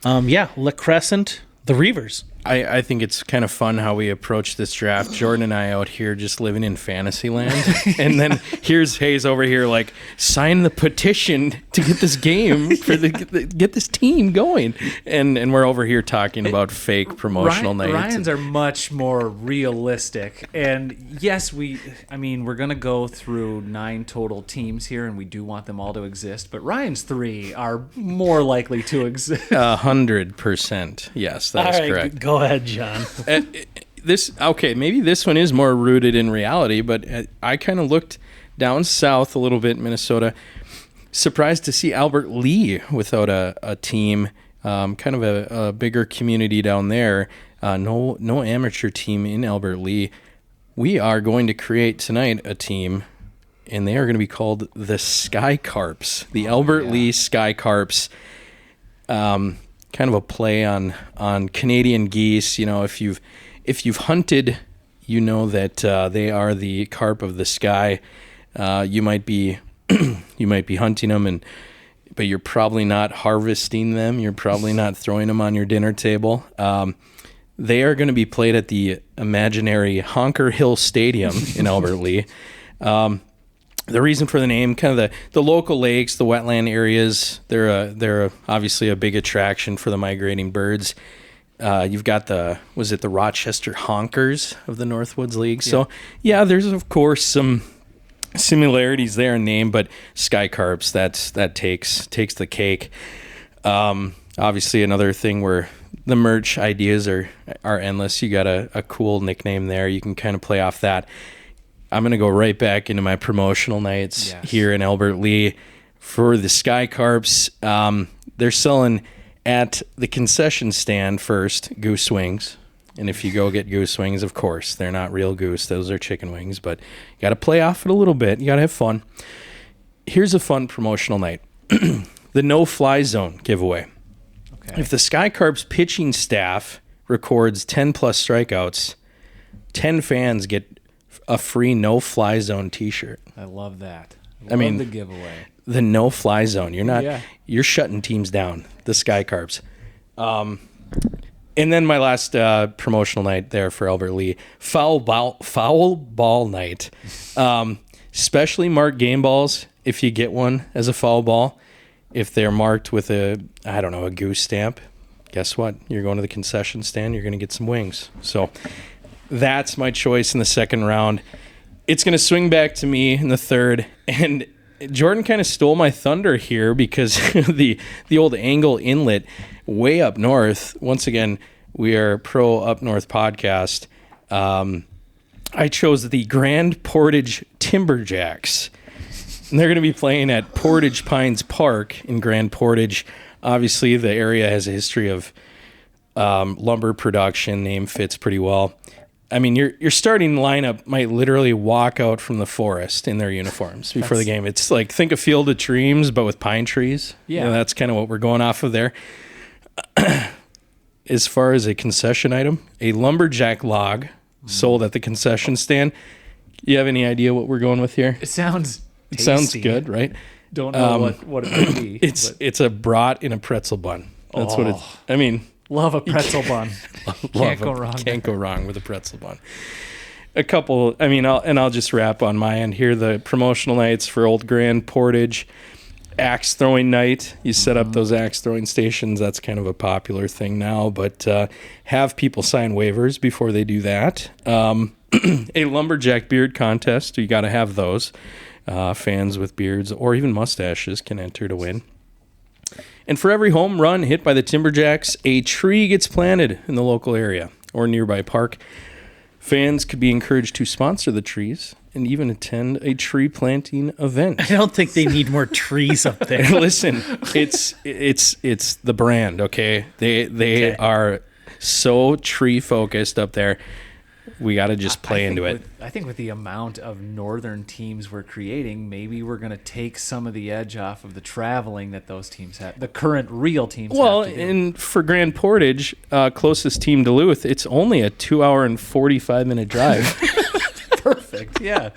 A: La Crescent, the Reavers.
D: I think it's kind of fun how we approach this draft. Jordan and I out here just living in fantasy land. And then here's Hayes over here like, sign the petition to get this game, get this team going. And we're over here talking about fake promotional nights.
C: Ryan's are much more realistic. And yes, we're going to go through 9 total teams here, and we do want them all to exist. But Ryan's 3 are more likely to exist.
D: 100%. Yes, that is correct.
A: Go ahead, John.
D: Maybe this one is more rooted in reality, but I kind of looked down south a little bit, Minnesota. Surprised to see Albert Lee without a team. Kind of a bigger community down there. No amateur team in Albert Lee. we are going to create tonight a team, and they are going to be called the Sky Carps, the Albert Lee Sky Carps. Kind of a play on Canadian geese. You know, if you've hunted, you know that they are the carp of the sky. You might be hunting them, but you're probably not harvesting them. You're probably not throwing them on your dinner table. They are going to be played at the imaginary Honker Hill Stadium in Albert Lee. The reason for the name, kind of the local lakes, the wetland areas, they're obviously a big attraction for the migrating birds. You've got the Rochester Honkers of the Northwoods League. Yeah. So, yeah, there's, of course, some similarities there in name, but Sky Carps, that takes the cake. Obviously, another thing where the merch ideas are endless. You got a cool nickname there. You can kind of play off that. I'm going to go right back into my promotional nights here in Albert Lee for the Sky Carps. They're selling at the concession stand first goose wings. And if you go get goose wings, of course, they're not real goose. Those are chicken wings. But you got to play off it a little bit. You got to have fun. Here's a fun promotional night. The no-fly zone giveaway. Okay. If the Sky Carps pitching staff records 10-plus strikeouts, 10 fans get a free no-fly zone T-shirt.
C: I love that.
D: I mean,
C: the giveaway.
D: The no-fly zone. You're shutting teams down. The Sky Carps. And then my last promotional night there for Albert Lee, foul ball night. Specially marked game balls. If you get one as a foul ball, if they're marked with a goose stamp, guess what? You're going to the concession stand. You're going to get some wings. So that's my choice in the second round. It's going to swing back to me in the third. And Jordan kind of stole my thunder here because the old Angle Inlet way up north. Once again, we are pro up north podcast. I chose the Grand Portage Timberjacks. And they're going to be playing at Portage Pines Park in Grand Portage. Obviously, the area has a history of lumber production. Name fits pretty well. I mean, your starting lineup might literally walk out from the forest in their uniforms before the game. It's like, think of Field of Dreams, but with pine trees. Yeah. You know, that's kind of what we're going off of there. As far as a concession item, a lumberjack log sold at the concession stand. You have any idea what we're going with here?
C: It sounds tasty.
D: Sounds good, right?
C: Don't know what it would be.
D: It's a brat in a pretzel bun. That's what it's. I mean,
C: love a pretzel bun. Can't go wrong.
D: Can't go wrong with a pretzel bun. A couple. I mean, I'll just wrap on my end here. The promotional nights for Old Grand Portage, axe throwing night. You set up those axe throwing stations. That's kind of a popular thing now. But have people sign waivers before they do that. A lumberjack beard contest. You got to have those. Fans with beards or even mustaches can enter to win. And for every home run hit by the Timberjacks, a tree gets planted in the local area or nearby park. Fans could be encouraged to sponsor the trees and even attend a tree planting event.
A: I don't think they need more trees up there.
D: Listen, it's the brand, okay? They are so tree focused up there. We got to just play into it.
C: I think with the amount of northern teams we're creating, maybe we're going to take some of the edge off of the traveling that those teams have, the current real teams have to do.
D: And for Grand Portage, closest team Duluth, it's only a 2-hour and 45-minute drive.
C: Perfect, yeah.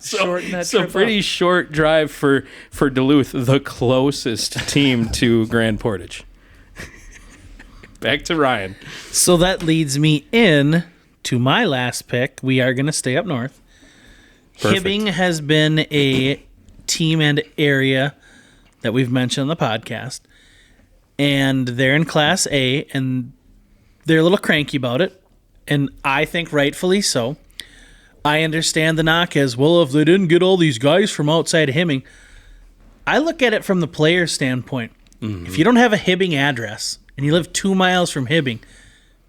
C: Shorten that trip
D: pretty
C: up.
D: Short drive for Duluth, the closest team to Grand Portage. Back to Ryan.
A: So that leads me in to my last pick. We are going to stay up north. Perfect. Hibbing has been a team and area that we've mentioned on the podcast. And they're in Class A, and they're a little cranky about it. And I think rightfully so. I understand the knock as, well, if they didn't get all these guys from outside of Hibbing. I look at it from the player's standpoint. Mm-hmm. If you don't have a Hibbing address and you live 2 miles from Hibbing,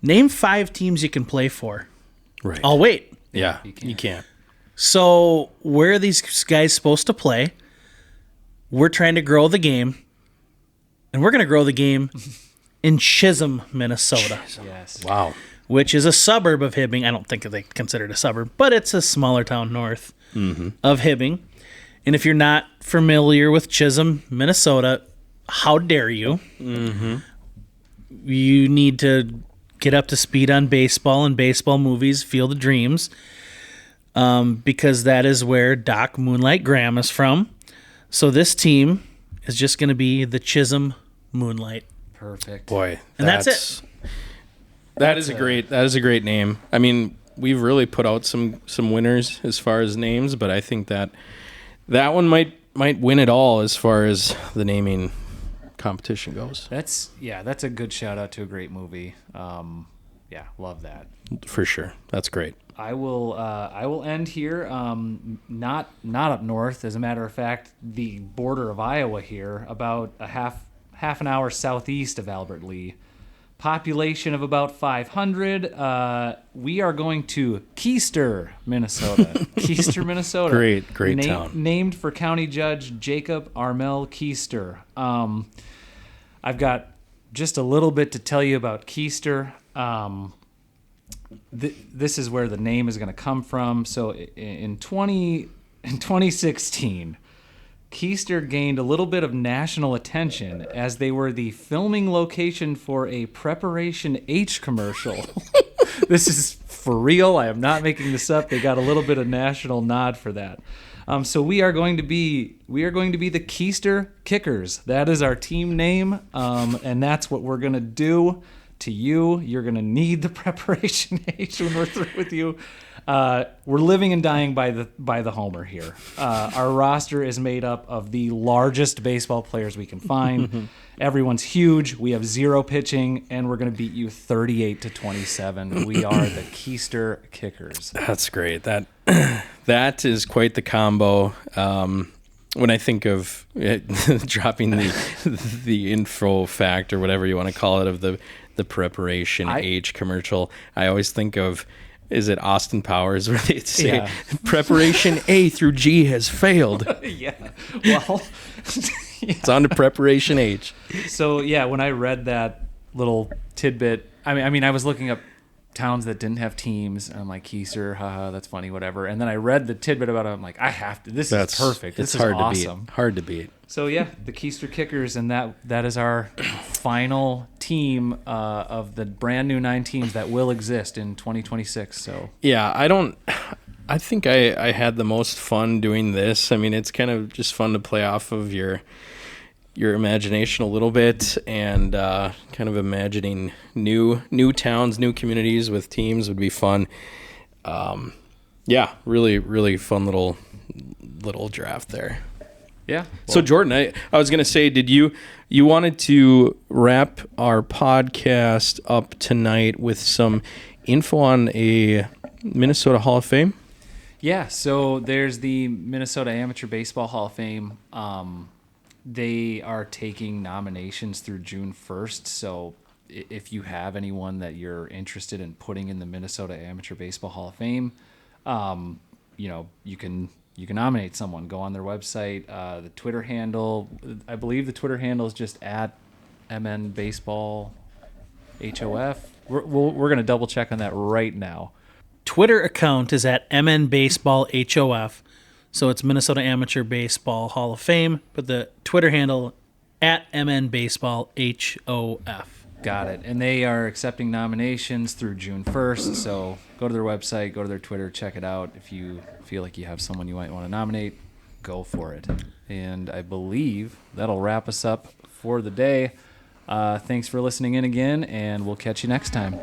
A: name 5 teams you can play for.
D: Right.
A: I'll wait.
D: Yeah, you can't.
A: So where are these guys supposed to play? We're trying to grow the game. And we're going to grow the game in Chisholm, Minnesota,
C: Yes.
D: Wow.
A: which is a suburb of Hibbing. I don't think they consider it a suburb, but it's a smaller town north of Hibbing. And if you're not familiar with Chisholm, Minnesota, how dare you? You need to get up to speed on baseball and baseball movies, Field of Dreams, because that is where Doc Moonlight Graham is from. So this team is just going to be the Chisholm Moonlight.
C: Perfect.
D: Boy,
A: And that's it.
D: That is a great name. I mean, we've really put out some winners as far as names, but I think that one might win it all as far as the naming competition goes.
C: That's a good shout out to a great movie. Yeah, love that.
D: For sure. That's great.
C: I will end here. Not up north, as a matter of fact, the border of Iowa here, about a half an hour southeast of Albert Lee. Population of about 500. We are going to Keister, Minnesota. Keister, Minnesota.
D: Great town. Named
C: for County Judge Jacob Armel Keister. I've got just a little bit to tell you about Keister. This is where the name is going to come from. So in 2016, Keister gained a little bit of national attention as they were the filming location for a Preparation H commercial. This is for real. I am not making this up. They got a little bit of national nod for that. So we are going to be the Keister Kickers. That is our team name, and that's what we're going to do to you. You're going to need the Preparation H when we're through with you. We're living and dying by the homer here. Our roster is made up of the largest baseball players we can find. Everyone's huge. We have 0 pitching, and we're going to beat you 38-27. We are the Keister Kickers.
D: That's great. That is quite the combo. When I think of dropping the info fact or whatever you want to call it of the Preparation H commercial, I always think of, is it Austin Powers where they say Preparation A through G has failed?
C: Yeah. Well,
D: it's on to Preparation H.
C: So yeah, when I read that little tidbit, I mean, I was looking up towns that didn't have teams, and I'm like, Keister, haha, that's funny, whatever. And then I read the tidbit about it. I'm like, I have to. This is perfect. This is awesome.
D: Hard to beat.
C: So yeah, the Keister Kickers, and that is our final team of the brand new 9 teams that will exist in 2026. So
D: yeah, I think I had the most fun doing this. I mean, it's kind of just fun to play off of your imagination a little bit, and kind of imagining new towns, new communities with teams would be fun. Yeah, really, really fun little draft there.
C: yeah.
D: So Jordan, I was gonna say, did you wanted to wrap our podcast up tonight with some info on a Minnesota Hall of Fame?
C: Yeah, so there's the Minnesota Amateur Baseball Hall of Fame. They are taking nominations through June 1st. So if you have anyone that you're interested in putting in the Minnesota Amateur Baseball Hall of Fame, you can nominate someone. Go on their website. The Twitter handle, I believe the Twitter handle is just at MN Baseball HOF. We're going to double check on that right now.
A: Twitter account is at MN Baseball HOF. So it's Minnesota Amateur Baseball Hall of Fame, but the Twitter handle at MN Baseball HOF.
C: Got it. And they are accepting nominations through June 1st. So go to their website, go to their Twitter, check it out. If you feel like you have someone you might want to nominate, go for it. And I believe that'll wrap us up for the day. Thanks for listening in again, and we'll catch you next time.